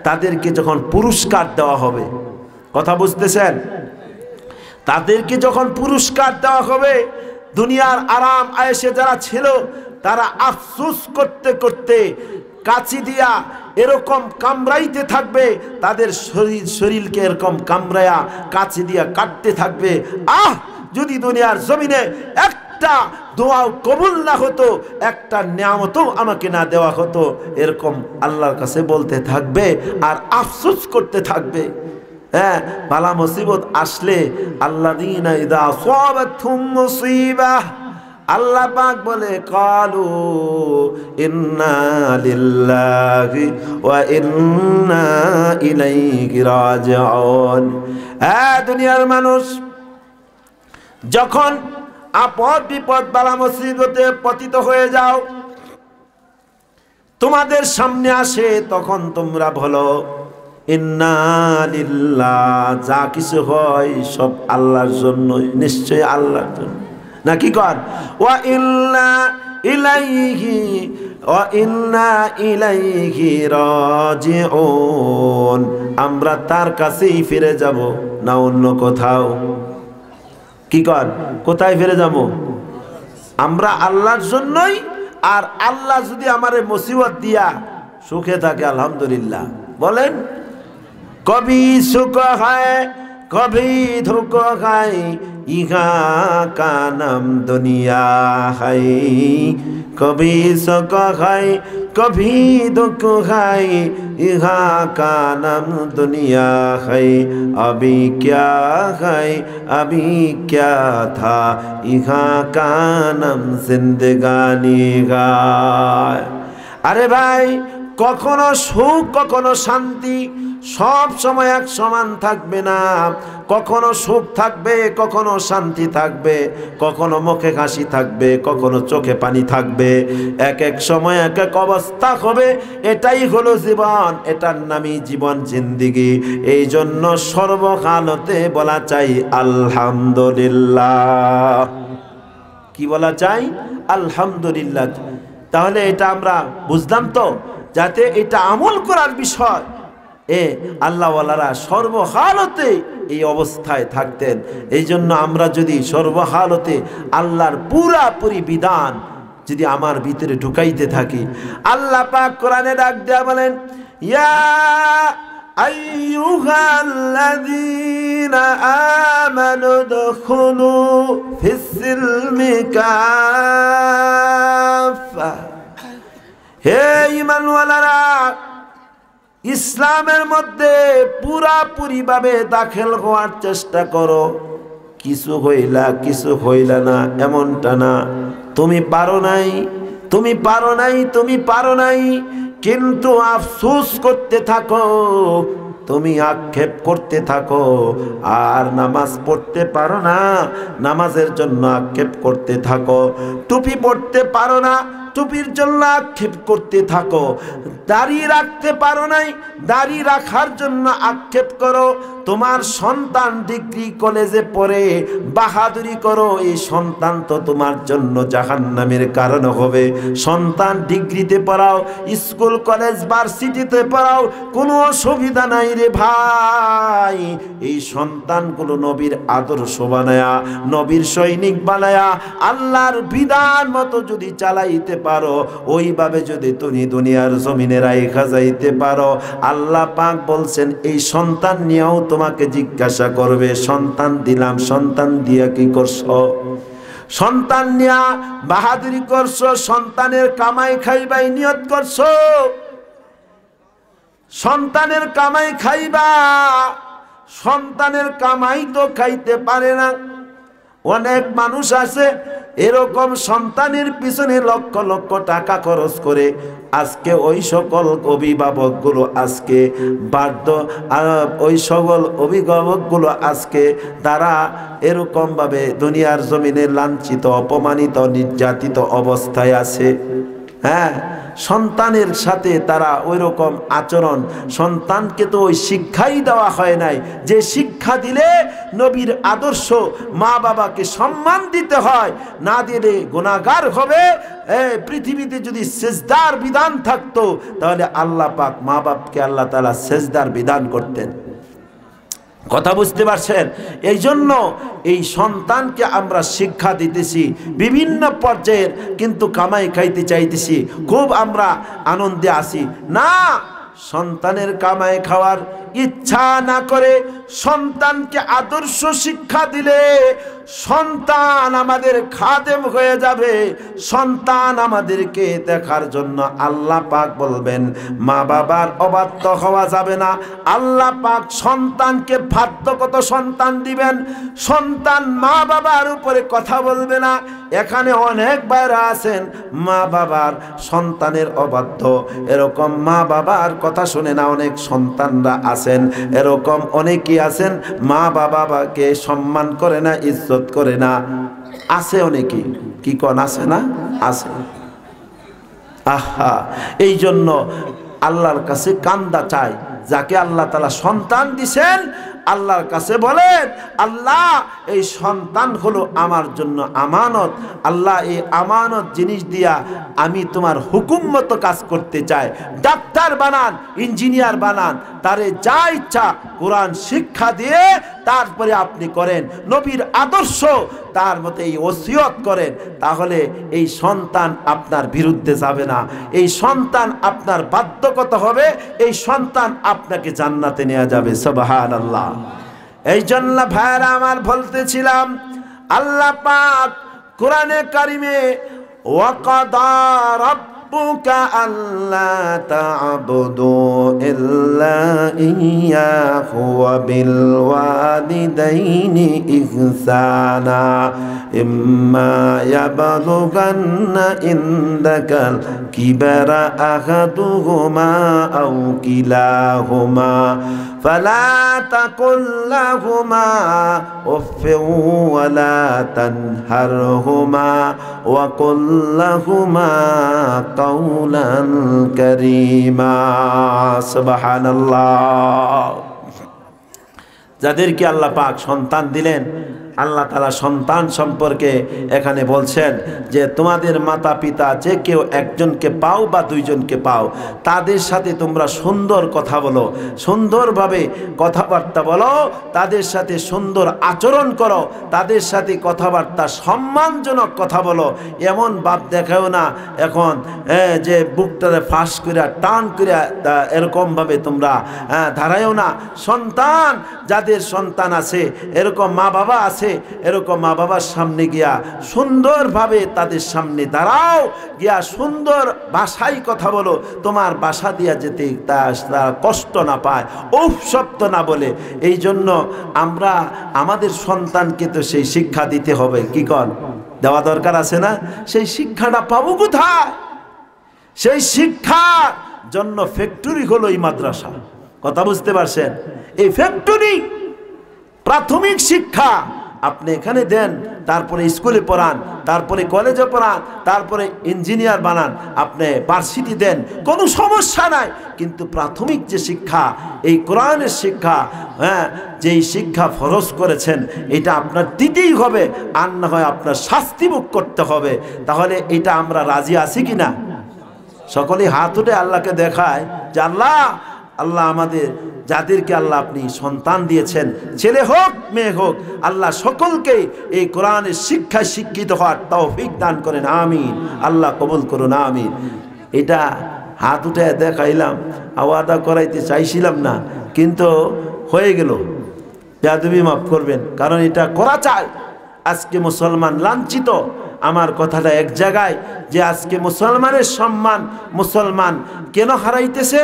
তাদেরকে যখন পুরস্কার দেওয়া হবে, কথা বুঝতেছেন? তাদেরকে যখন পুরস্কার দেওয়া হবে, দুনিয়ার আরাম আয়েশে যারা ছিল তারা আফসোস করতে করতে কাচি দিয়া এরকম কামড়াইতে থাকবে, তাদের শরীরকে এরকম কামড়ায়া কাচি দিয়া কাটতে থাকবে। যদি দুনিয়ার জমিনে একটা দোয়াও কবুল না হতো, একটা নিয়ামতও আমাকে না দেওয়া হতো, এরকম আল্লাহর কাছে বলতে থাকবে আর আফসোস করতে থাকবে। বালা মুসিবত আসলে আল্লাযীনা ইযা আসাবাতহুম মুসিবাহ, আল্লাহ পাক বলে কালু ইন্না লিল্লাহি ওয়া ইন্না ইলাইহি রাজিউন। দুনিয়ার মানুষ যখন আপদ বিপদ বালা মুসিবতে পতিত হয়ে যাও, তোমাদের সামনে আসে, তখন তোমরা বলো ইন্না লিল্লাহ, যা কিছু হয় সব আল্লাহর জন্য, নিশ্চয় আল্লাহর জন্য, নাকি কর? ওয়া ইন্না ইলাইহি রাজিউন, আমরা তার কাছেই ফিরে যাব, না অন্য কোথাও। কি কর? কোথায় ফিরে যাব? আমরা আল্লাহর জন্যই। আর আল্লাহ যদি আমারে মুসিবত দিয়া সুখে থাকে আলহামদুলিল্লাহ বলেন। কবি সুখ হয় কবি ধোখ খাই, ইহা কা নাম দুনিয়া হাই। কবি সুখ খাই কবি দুঃখ খাই, ইহা কা নাম দুনিয়া হাই। अभी क्या है अभी क्या था, इहा का नाम जिंदगानी गाय। আরে ভাই, কখনো সুখ কখনো শান্তি সব সময় এক সমান থাকবে না। কখনো সুখ থাকবে, কখনো শান্তি থাকবে, কখনো মুখে হাসি থাকবে, কখনো চোখে পানি থাকবে। এক এক সময় এক এক অবস্থা হবে। এটাই হলো জীবন, এটার নামই জীবন, জিন্দিগি। এই জন্য সর্বকালতে বলা চাই আলহামদুলিল্লাহ। কি বলা চাই? আলহামদুলিল্লাহ। তাহলে এটা আমরা বুঝলাম তো, যাতে এটা আমল করার বিষয়। আল্লাহওয়ালারা সর্বহালতে এই অবস্থায় থাকতেন। এই জন্য আমরা যদি সর্বহালতে আল্লাহর পুরাপুরি বিধান যদি আমার ভিতরে ঢুকাইতে থাকি, আল্লাহ পাক কোরআনে ডাক দেয়া বলেন, ইয়া আইয়ুহাল্লাযীনা আমানু দুখুলু ফিস-সিলমি কাফা। হে ঈমানওয়ালারা, ইসলামের মধ্যে পুরাপুরি ভাবে দাখিল হওয়ার চেষ্টা করো। কিছু হইলা কিছু হইলা না এমনটা না। তুমি পারো নাই, তুমি পারো নাই, তুমি পারো নাই, কিন্তু আফসোস করতে থাকো, তুমি আক্ষেপ করতে থাকো। আর নামাজ পড়তে পারো না, নামাজের জন্য আক্ষেপ করতে থাকো। টুপি পড়তে পারো না, টুপির জন্য আক্ষেপ করতে থাকো। দাড়ি রাখতে পারো নাই, দাড়ি রাখার জন্য আক্ষেপ করো। তোমার সন্তান ডিগ্রি কলেজে পড়ে বাহাদুরি করো, এই সন্তান তো তোমার জন্য জাহান্নামের কারণ হবে। সন্তান ডিগ্রিতে পড়াও, স্কুল কলেজ ভার্সিটিতে পড়াও, কোনো অসুবিধা নাই রে ভাই। এই সন্তানগুলো নবীর আদর্শ বানায়া, নবীর সৈনিক বানায়া, আল্লাহর বিধান মতো যদি চালাইতে পারো, ওইভাবে যদি তুমি দুনিয়ার জমিনে রাইখা যাইতে পারো, আল্লাহ পাক বলছেন এই সন্তান নিয়েও তোমাকে জিজ্ঞাসা করবে, সন্তান দিলাম, সন্তান দিয়া কি করছো? সন্তান নিয়া বাহাদুরি করছো, সন্তানের কামাই খাইবাই নিয়ত করছো, সন্তানের কামাই খাইবা, সন্তানের কামাই তো খাইতে পারে না। অনেক মানুষ আছে এরকম সন্তানের পিছনে লক্ষ লক্ষ টাকা খরচ করে। আজকে ওই সকল অভিভাবকগুলো আজকে বাধ্য, ওই সকল অভিভাবকগুলো আজকে তারা এরকমভাবে দুনিয়ার জমিনে লাঞ্ছিত, অপমানিত, নির্যাতিত অবস্থায় আছে। হ্যাঁ, সন্তানের সাথে তারা ওই রকম আচরণ, সন্তানকে তো ওই শিক্ষাই দেওয়া হয় নাই যে শিক্ষা দিলে নবীর আদর্শ, মা বাবাকে সম্মান দিতে হয়, না দিলে গুনাহগার হবে। পৃথিবীতে যদি সেজদার বিধান থাকতো তাহলে আল্লাহ পাক মা বাপকে আল্লাহ তাআলা সেজদার বিধান করতেন। কথা বুঝতে পারছেন? এই জন্য এই সন্তানকে আমরা শিক্ষা দিতেছি বিভিন্ন পর্যায়ের, কিন্তু কামাই খাইতে চাইতেছি, খুব আমরা আনন্দে আছি না। সন্তানের কামাই খাওয়ার ইচ্ছা না করে সন্তানকে আদর্শ শিক্ষা দিলে সন্তান আমাদের খাদেম হয়ে যাবে। সন্তান আমাদেরকে দেখার জন্য আল্লাহ পাক বলবেন মা বাবার অবাধ্য হওয়া যাবে না। আল্লাহ পাক সন্তানকে ভাগ্যগত সন্তান দিবেন, সন্তান মা বাবার উপরে কথা বলবে না। এখানে অনেক ভাইরা আছেন মা বাবার সন্তানের অবাধ্য, এরকম মা বাবার কথা শুনে না অনেক সন্তানরা আছেন, এরকম অনেকেই আছেন মা বাবাকে সম্মান করে না, ইজ্জত করে না, আছে অনেকেই। কি কোন আছে না? আছে। আহা, এই জন্য আল্লাহর কাছে কান্দা চাই। যাকে আল্লাহ তাআলা সন্তান দিছেন আল্লাহর কাছে বলেন, আল্লাহ এই সন্তান হলো আমার জন্য আমানত। আল্লাহ এই আমানত জিনিস দিয়া আমি তোমার হুকুম মতো কাজ করতে চাই। ডাক্তার বানান, ইঞ্জিনিয়ার বানান, তারে যা ইচ্ছা কোরআন শিক্ষা দিয়ে তারপরে আপনি করেন, নবীর আদর্শ তার মতো এই ওসিয়ত করেন, তাহলে এই সন্তান আপনার বিরুদ্ধে যাবে না, এই সন্তান আপনার বাধ্যগত হবে, এই সন্তান আপনাকে জান্নাতে নিয়ে যাবে। সুবহানাল্লাহ। এই জন্য ভাইরা আমার বলতেছিলাম, আল্লাহ পাক কোরআনে কারিমে ওয়াকাদা রাব্বুকা আল্লা তা'বুদু ইল্লা ইয়্যাহু ওয়া বিল ওয়ালিদাইনি ইহসানা ইম্মা ইয়াবলুগান্না ইনদাকাল কিবারা আহাদুহুমা আও কিলাহুমা فلا تقل لهما أف ولا تنهرهما وقل لهما قولا كريما سبحان الله। যাদেরকে আল্লাহ পাক সন্তান দিলেন, আল্লাহ তাআলা সন্তান সম্পর্কে এখানে বলছেন যে তোমাদের মাতা পিতা যে কেউ একজনকে পাও বা দুইজনকে পাও, তাদের সাথে তোমরা সুন্দর কথা বলো, সুন্দরভাবে কথাবার্তা বলো, তাদের সাথে সুন্দর আচরণ করো, তাদের সাথে কথাবার্তা সম্মানজনক কথা বলো। এমন ভাব দেখাও না এখন যে বুকটারে ফাঁস করিয়া টান করিয়া এরকমভাবে তোমরা দাঁড়ায়ও না। সন্তান, যাদের সন্তান আছে, এরকম মা বাবা আছে, এরকম মা বাবার সামনে গিয়া সুন্দরভাবে তাদের সামনে দাঁড়াও, গিয়া সুন্দর ভাষায় কথা বলো, তোমার ভাষা দিয়া যেতে তারা কষ্ট না পায়, উফ শব্দ না বলে। এই জন্য আমরা আমাদের সন্তানকে তো সেই শিক্ষা দিতে হবে, কি কর দেওয়া দরকার আছে না? সেই শিক্ষাটা পাবো কোথায়? সেই শিক্ষার জন্য ফ্যাক্টরি হলো এই মাদ্রাসা। কথা বুঝতে পারছেন? এই ফ্যাক্টরি প্রাথমিক শিক্ষা আপনি এখানে দেন, তারপরে স্কুলে পড়ান, তারপরে কলেজে পড়ান, তারপরে ইঞ্জিনিয়ার বানান, আপনি ভার্সিটি দেন, কোনো সমস্যা নাই। কিন্তু প্রাথমিক যে শিক্ষা, এই কোরআনের শিক্ষা, যেই শিক্ষা ফরজ করেছেন, এটা আপনার দিতেই হবে, আর না হয় আপনার শাস্তি ভোগ করতে হবে। তাহলে এটা আমরা রাজি আছি কিনা? সকলেই হাত উঠে আল্লাহকে দেখায় যে আল্লাহ, আল্লাহ আমাদের যাদেরকে আল্লাহ আপনি সন্তান দিয়েছেন, ছেলে হোক মেয়ে হোক, আল্লাহ সকলকে এই কোরআনের শিক্ষায় শিক্ষিত হওয়ার তৌফিক দান করেন, আমিন। আল্লাহ কবুল করুন, আমিন। এটা হাত উঠে দেখাইলাম, আওয়াদা করাইতে চাইছিলাম না, কিন্তু হয়ে গেল। বেয়াদবি মাফ করবেন, কারণ এটা করা চাই। আজকে মুসলমান লাঞ্ছিত। আমার কথাটা এক জায়গায় যে আজকে মুসলমানের সম্মান মুসলমান কেন হারাইতেছে?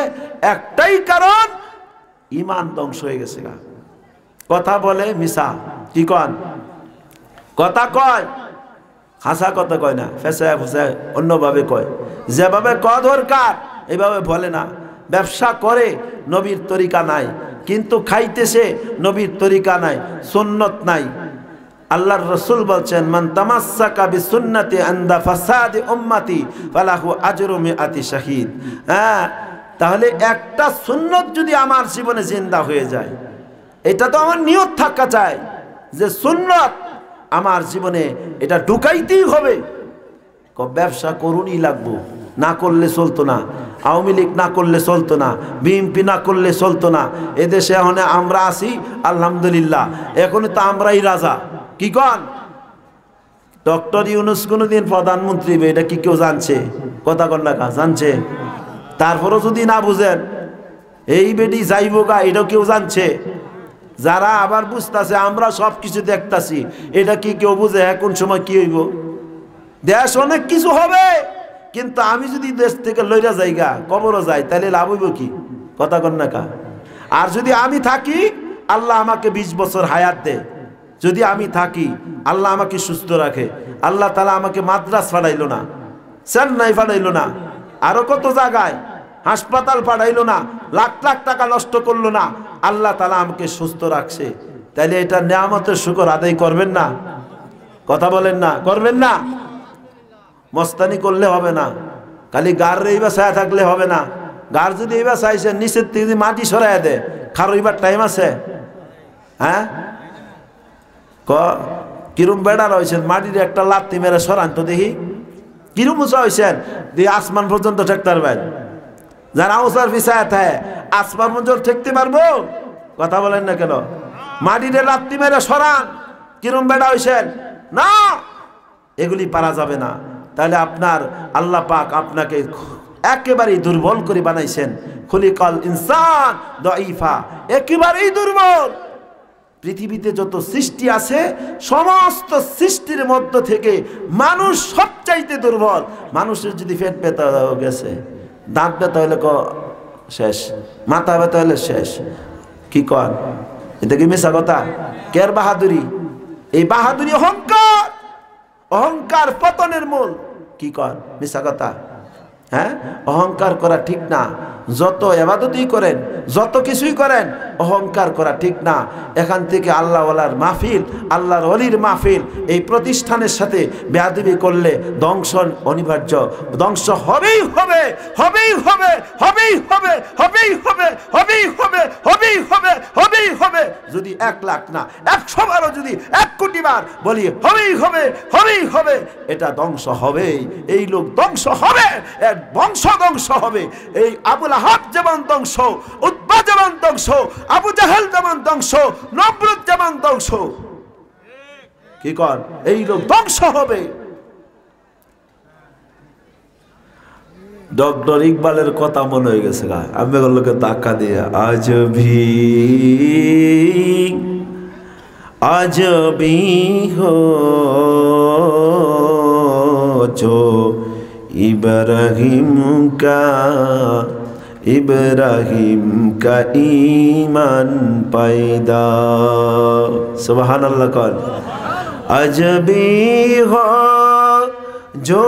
একটাই কারণ, ঈমান ধ্বংস হয়ে গেছে। কথা বলে মিশা, কি কন কথা কয়, হাসা কথা কয় না, ফেসায় ফুসায় অন্যভাবে কয়, যেভাবে কয় দরকার এইভাবে বলে না। ব্যবসা করে নবীর তরিকা নাই, কিন্তু খাইতেছে নবীর তরিকা নাই, সুন্নত নাই। আল্লাহর রাসূল বলছেন, মান তামাসসাকা বিসুন্নতি আনদা ফাসাদি উম্মতি ফালাহু আজরু মিআতি শাহীদ। হ্যাঁ, তাহলে একটা সুন্নত যদি আমার জীবনে জিন্দা হয়ে যায়, এটা তো আমার নিয়ত থাকা চাই যে সুন্নত আমার জীবনে এটা ঢুকাইতেই হবে। ব্যবসা করুনই লাগবো, না করলে চলতো না। আওয়ামী লীগ না করলে চলতো না, বিএনপি না করলে চলতো না। এদেশে এখন আমরা আছি আলহামদুলিল্লাহ, এখন তো আমরাই রাজা। কি কন? ডক্টর ইউনূস কোনদিন প্রধানমন্ত্রী, এটা কি কেউ জানছে? কথা কন না, জানছে? তারপরও যদি না বুঝেন এই বেটি যাইবো গা, এটাও কেউ জানছে? যারা আবার বুঝতেছে আমরা সব কিছু দেখতাছি, এটা কি কেউ বুঝে কোন সময় কি হইব? দেশ অনেক কিছু হবে, কিন্তু আমি যদি দেশ থেকে লইরা যাইগা কবরও যাই, তাহলে লাভ হইব কি? কথা কন না কা? আর যদি আমি থাকি, আল্লাহ আমাকে 20 বছর হায়াত দেয়, যদি আমি থাকি আল্লাহ আমাকে সুস্থ রাখে, আল্লাহ তাআলা আমাকে মাদ্রাস পাঠাইলো না, চেন্নাই পাঠাইলো না, আরো কত জায়গায় হাসপাতাল পাঠাইলো না, লাখ লাখ টাকা নষ্ট করলো না, আল্লাহ তাআলা আমাকে সুস্থ রাখছে, তাইলে এটা নিয়ামতের শুকর আদায় করবেন না? কথা বলেন না, করবেন না? মস্তানি করলে হবে না, খালি গার এইবার ছায়া থাকলে হবে না। গার যদি এইবার চাইছে নিচের থেকে যদি মাটি সরাই দেয়, খারো এইবার টাইম আছে? হ্যাঁ, কিরম বেড়া রয়েছেন, মাটির একটা লাত্তি মেরে সরান তো দেখি। কিরম উঁচা হয়েছেন, দিয়ে আসমান পর্যন্ত ঠেকতে পারবেন? যারা উঁচার পিছায় থাকে আসমান পর্যন্ত ঠেকতে পারবো? কথা বলেন না কেন? মাটির লাত্তি মেরে সরান, কিরম বেড়া হয়েছেন না, এগুলি পারা যাবে না। তাহলে আপনার আল্লাহ পাক আপনাকে একেবারেই দুর্বল করে বানাইছেন। খুলিকাল ইনসান দাঈফা, একেবারেই দুর্বল। পৃথিবীতে যত সৃষ্টি আছে সমস্ত সৃষ্টির মধ্য থেকে মানুষ সবচাইতে দুর্বল। মানুষের যদি পেট ব্যথা গেছে, দাঁত ব্যথা হলে শেষ, মাথা ব্যথা হলে শেষ। কি কর? এটা কি মিশা কথা? কের বাহাদুরি? এই বাহাদুরি অহংকার, অহংকার পতনের মূল। কি কর? মিশা কথা। হ্যাঁ, অহংকার করা ঠিক না। যত ইবাদতই করেন, যত কিছুই করেন, অহংকার করা ঠিক না। এখান থেকে আল্লাহ ওয়ালার মাহফিল, আল্লাহর ওলির মাহফিল, এই প্রতিষ্ঠানের সাথে বেয়াদবি করলে ধ্বংস অনিবার্য। ধ্বংস হবেই হবে, হবেই হবে, হবেই হবে, হবেই হবে, হবেই হবে, হবেই হবে, হবেই হবে। যদি 1 লাখ না 100 বারও যদি 1 কোটি বার বলি হবেই হবে, হবেই হবে, এটা ধ্বংস হবেই। এই লোক ধ্বংস হবে, এর বংশ ধ্বংস হবে। এই আবুল আহাব যেমন ধ্বংস, উতবা যেমন ধ্বংস, আবু জাহেল যেমন ধ্বংস, নমরুদ যেমন ধ্বংস। কি কর? এই লোক ধ্বংস হবে। ডক্টর ইকবালের কথা মনে হয়ে গেছে গা, আমি লোকে টাকা দিয়ে আজ भी हो जो इब्राहिम का ईमान पैदा। सुभान अल्लाह कौन? अजबी हो जो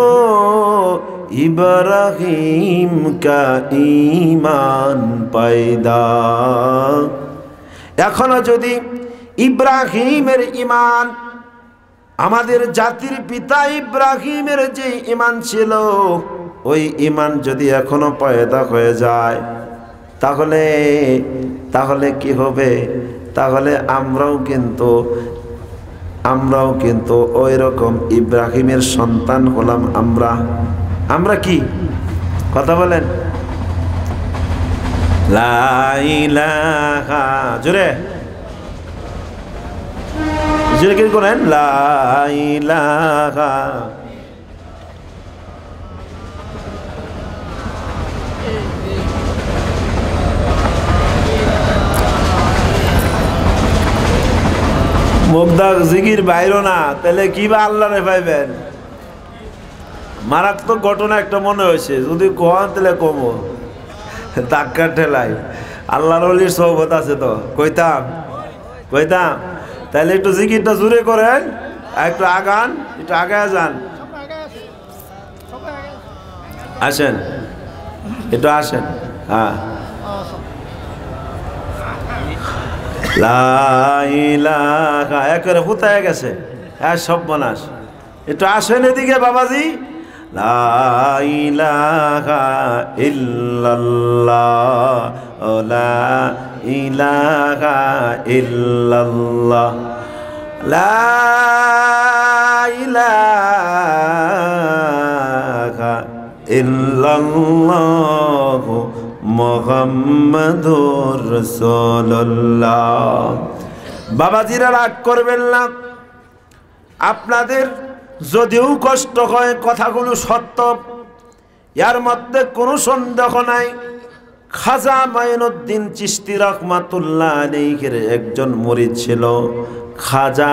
इब्राहिम का ईमान पैदा। এখনো যদি ইব্রাহিমের ঈমান, আমাদের জাতির পিতা ইব্রাহিমের যে ঈমান ছিল, ওই ঈমান যদি এখনো পয়দা হয়ে যায়, তাহলে কি হবে? তাহলে আমরাও কিন্তু ওই রকম ইব্রাহিমের সন্তান হলাম। আমরা কি কথা বলেন? লা ইলাহা, জোরে জোরে কি করেন? লা ইলাহা মুগদা জিকির বাইরো না, তাহলে কি বা আল্লাহরে পাইবেন? মারাত্মক ঘটনা একটা মনে হয়েছে, যদি কোন তাহলে কমো ধাক্কা ঠেলাই। আল্লাহর ওলির সহবত আছে তো কইতাম, কইতাম তাহলে একটু জিকিরটা জোরে করেন, একটু আগান, একটু আগায় যান, আসেন একটু আসেন। হ্যাঁ, লা ইলাহা একবারে হুতায় গেছে, হ্যাঁ সব বনাস। একটু আসেন এদিকে বাবাজি। লা ইলাহা ইল্লাল্লাহ, লা ইলাহা ইল্লাল্লাহ, লা ইলাহা ইল্লাল্লাহ মুহাম্মাদুর রাসূলুল্লাহ। বাবাজিরা রাগ করবেন না, আপনাদের যদিও কষ্ট হয় কথাগুলো সত্য, এর মধ্যে কোনো সন্দেহ নাই। খাজা মাইনুদ্দিন চিশতি রহমাতুল্লাহ আলাইহির একজন মুরিদ ছিল খাজা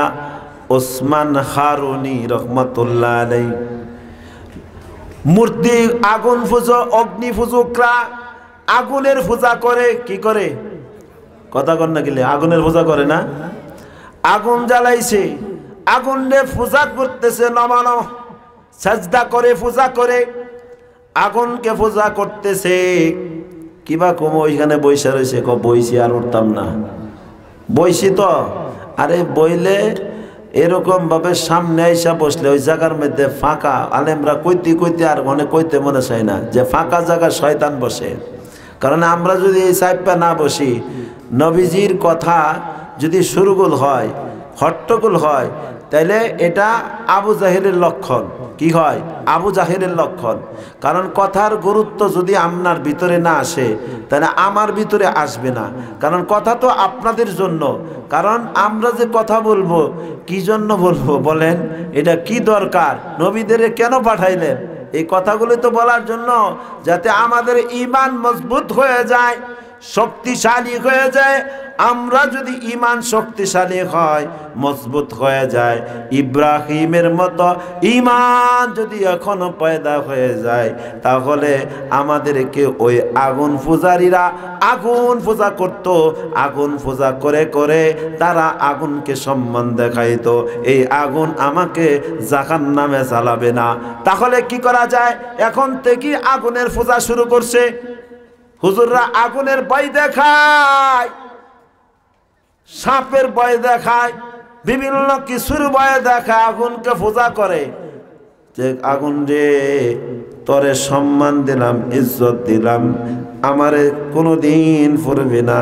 ওসমান হারুনি রহমাতুল্লাহ আলাইহি। মূর্তি আগুন পুজো, অগ্নি পূজকরা আগুনের পূজা করে। কি করে? কথা কন না গেলে আগুনের পূজা করে না? আগুন জ্বালাইছে, আগুনে পূজা করতেছে, নমানো সাজদা করে পূজা করে, আগুনকে পূজা করতেছে। কিবা কম ওইখানে বইসা রয়েছে, বইছি আর উঠতাম না, বইছি তো। আরে বইলে এরকম ভাবে সামনে আইসা বসলে ওই জায়গার মধ্যে ফাঁকা, আলেমরা কইতে কইতে আর মনে কইতে মনে চায় না যে ফাঁকা জায়গা শয়তান বসে। কারণ আমরা যদি এই সাইপা না বসি, নবীজির কথা যদি সুরগুল হয়, হট্টগোল হয়, তাইলে এটা আবু জাহেলের লক্ষণ। কি হয়? আবু জাহেলের লক্ষণ। কারণ কথার গুরুত্ব যদি আপনার ভিতরে না আসে, তাহলে আমার ভিতরে আসবে না। কারণ কথা তো আপনাদের জন্য। কারণ আমরা যে কথা বলবো, কি জন্য বলবো বলেন? এটা কি দরকার? নবীদের কেন পাঠাইলেন? এই কথাগুলো তো বলার জন্য, যাতে আমাদের ঈমান মজবুত হয়ে যায়, শক্তিশালী হয়ে যায়। আমরা যদি ঈমান শক্তিশালী হয়, মজবুত হয়ে যায়, ইব্রাহিমের মতো ঈমান যদি এখনো পয়দা হয়ে যায়, তাহলে আমাদেরকে ওই আগুন পূজারীরা আগুন পূজা করত, আগুন পূজা করে করে তারা আগুনকে সম্মান দেখাইতো। এই আগুন আমাকে জাহান্নামে জ্বালাবে না। তাহলে কি করা যায়? এখন থেকে আগুনের পূজা শুরু করছে। হুজুররা আগুনের ভয় দেখায়, সাপের ভয় দেখায়, বিভিন্ন কিছুর ভয় দেখায়, আগুনকে পূজা করে। যে আগুন রে, তরে সম্মান দিলাম, ইজ্জত দিলাম, আমারে কোনোদিন পড়বে না।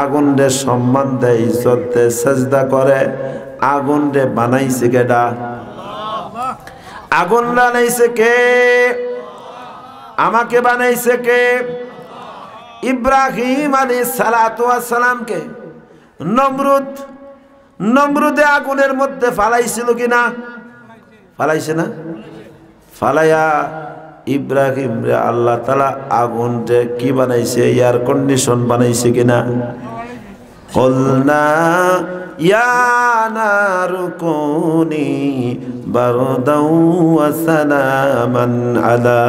আগুন রে সম্মান দেয়, ইজ্জত দেয়, সাজদা করে। আগুন রে বানাইছে কেডা? আগুন বানাইছে কে? আমাকে বানাইছে কে? ইব্রাহিম আলাইহিস সালাতু ওয়াস সালামকে নমরুদে আগুনের মধ্যে ফালাইছিল কিনা? ফালাইছে না? ফালাইয়া ইব্রাহিম রে আল্লাহ তাআলা আগুনটা কি বানাইছে? এয়ার কন্ডিশন বানাইছে কিনা? কুলনা ইয়া নারু কুনি বারদাও ওয়া সালামান আলা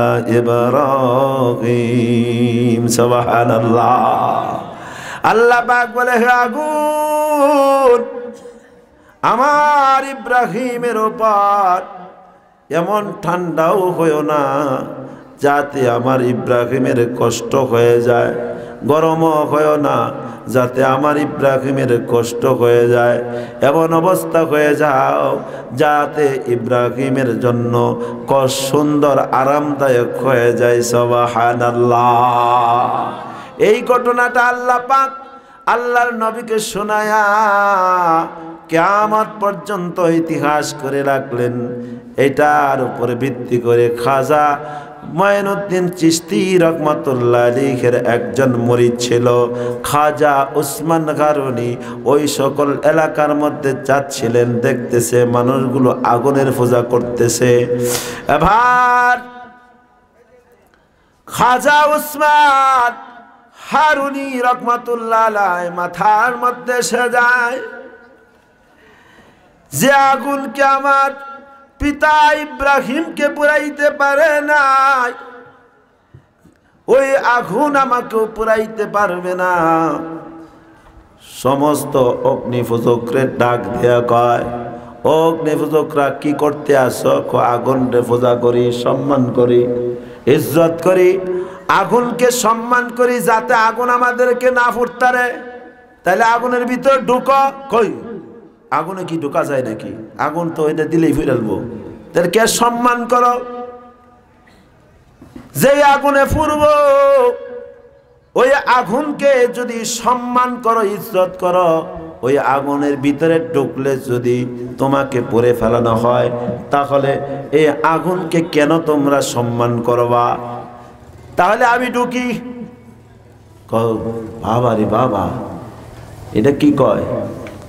ইব্রাহিম। সুবহানাল্লাহ। আল্লাহ পাক বলে, হে আগুন, আমার ইব্রাহিমের উপর এমন ঠান্ডাও হইও না যাতে আমার ইব্রাহিমের কষ্ট হয়ে যায়, গরমও হইও না যাতে আমার ইব্রাহিমের কষ্ট হয়ে যায়। এমন অবস্থা হয়ে যাও যাতে ইব্রাহিমের জন্য সুন্দর আরামদায়ক হয়ে যায়। সুবহানাল্লাহ। এই ঘটনাটা আল্লাহ পাক আল্লাহর নবীকে শোনায়া কিয়ামত পর্যন্ত ইতিহাস করে রাখলেন। এটার উপরে ভিত্তি করে খাজা মাইনুদ্দিন চিশতি রহমাতুল্লাহ আলাইহির একজন মুরিদ ছিল খাজা ওসমান হারুনি। ওই সকল এলাকার মধ্যে যাচ্ছিলেন, দেখতেছে মানুষগুলো আগুনের পূজা করতেছে। এবার খাজা ওসমান হারুনি রহমাতুল্লাহ আলাইহি মাথার মধ্যে এসে যায় যে আগুনকে আমার পিতা ইব্রাহিমকে পুরাইতে পারে নাই, ওই আগুন আমাকেও পুরাইতে পারবে না। সমস্ত অগ্নিপূজকরে ডাক দেয়া কয়, অগ্নিপূজকরা কি করতে আসো? আগুনরে পূজা করি, সম্মান করি, ইজ্জত করি, আগুনকে সম্মান করি যাতে আগুন আমাদেরকে না ফুটতারে। তাহলে আগুনের ভিতর ঢুকো। কই আগুনে কি ঢুকা যায় নাকি? আগুন তো এটা দিলেই ফিরালবো। তাহলে কে সম্মান করো? যে আগুনে ফুরব ওই আগুনকে যদি সম্মান করো, ইজ্জত করো, ওই আগুনের ভিতরে ঢুকলে যদি তোমাকে পুড়ে ফেলানো হয়, তাহলে এই আগুনকে কেন তোমরা সম্মান করবা? তাহলে আমি ঢুকি। বাবা রে বাবা, এটা কি কয়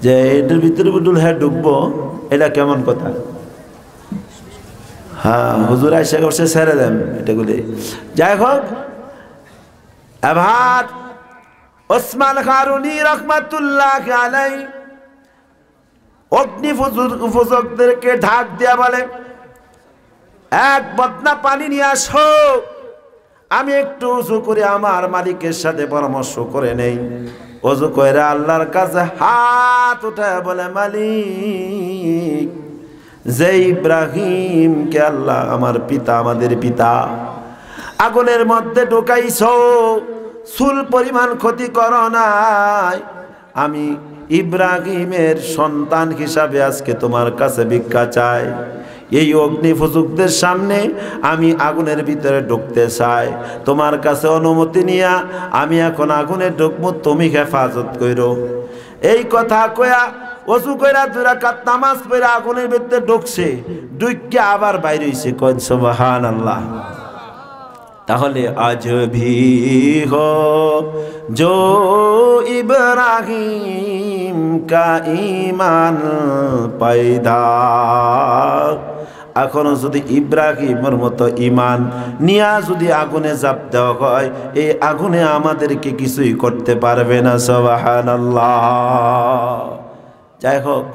যে এটার ভিতরে বুটুল হ্যাঁ ঢুকবো? এটা কেমন কথা? হ্যাঁ, হুজুর আইসা করছে, ছেড়ে দেন এটাগুলি। যাই হোক, এবার ওসমান হারুনি রহমাতুল্লাহ আলাইহি অগ্নিপূজকদেরকে ঢাক দেয়া বলে, এক বদনা পানি নিয়ে আসো, আমি একটু উজু করে আমার মালিকের সাথে পরামর্শ করে নেই। ওযু কইরা আল্লাহর কাছে হাত উঠায় বলে, মালিক, যে ইব্রাহিমকে আল্লাহ আমার পিতা, আমাদের পিতা, আগুনের মধ্যে ঢুকাইছো, চুল পরিমাণ ক্ষতি করো নাই, আমি ইব্রাহিমের সন্তান হিসাবে আজকে তোমার কাছে ভিক্ষা চাই। এই অগ্নিপূজকদের সামনে আমি আগুনের ভিতরে ঢুকতে চাই, তোমার কাছে অনুমতি নিয়া আমি এখন আগুনে ঢুকবো, তুমি হেফাজত কইরো। এই কথা কয়া ওযু কইরা 2 রাকাত নামাজ পড়ে আগুনের ভিতরে ঢুকছে, ঢুকে আবার বাইরে হইছে। কয় সুবহানাল্লাহ। তাহলে আজ ভি হো जो इब्राहिम का ईमान पैदा, এখনো যদি ইব্রাহিমের মতো ঈমান নিয়া যদি আগুনে ঝাঁপ দেওয়া হয়, এই আগুনে আমাদেরকে কিছুই করতে পারবে না। সুবহানাল্লাহ। যাই হোক।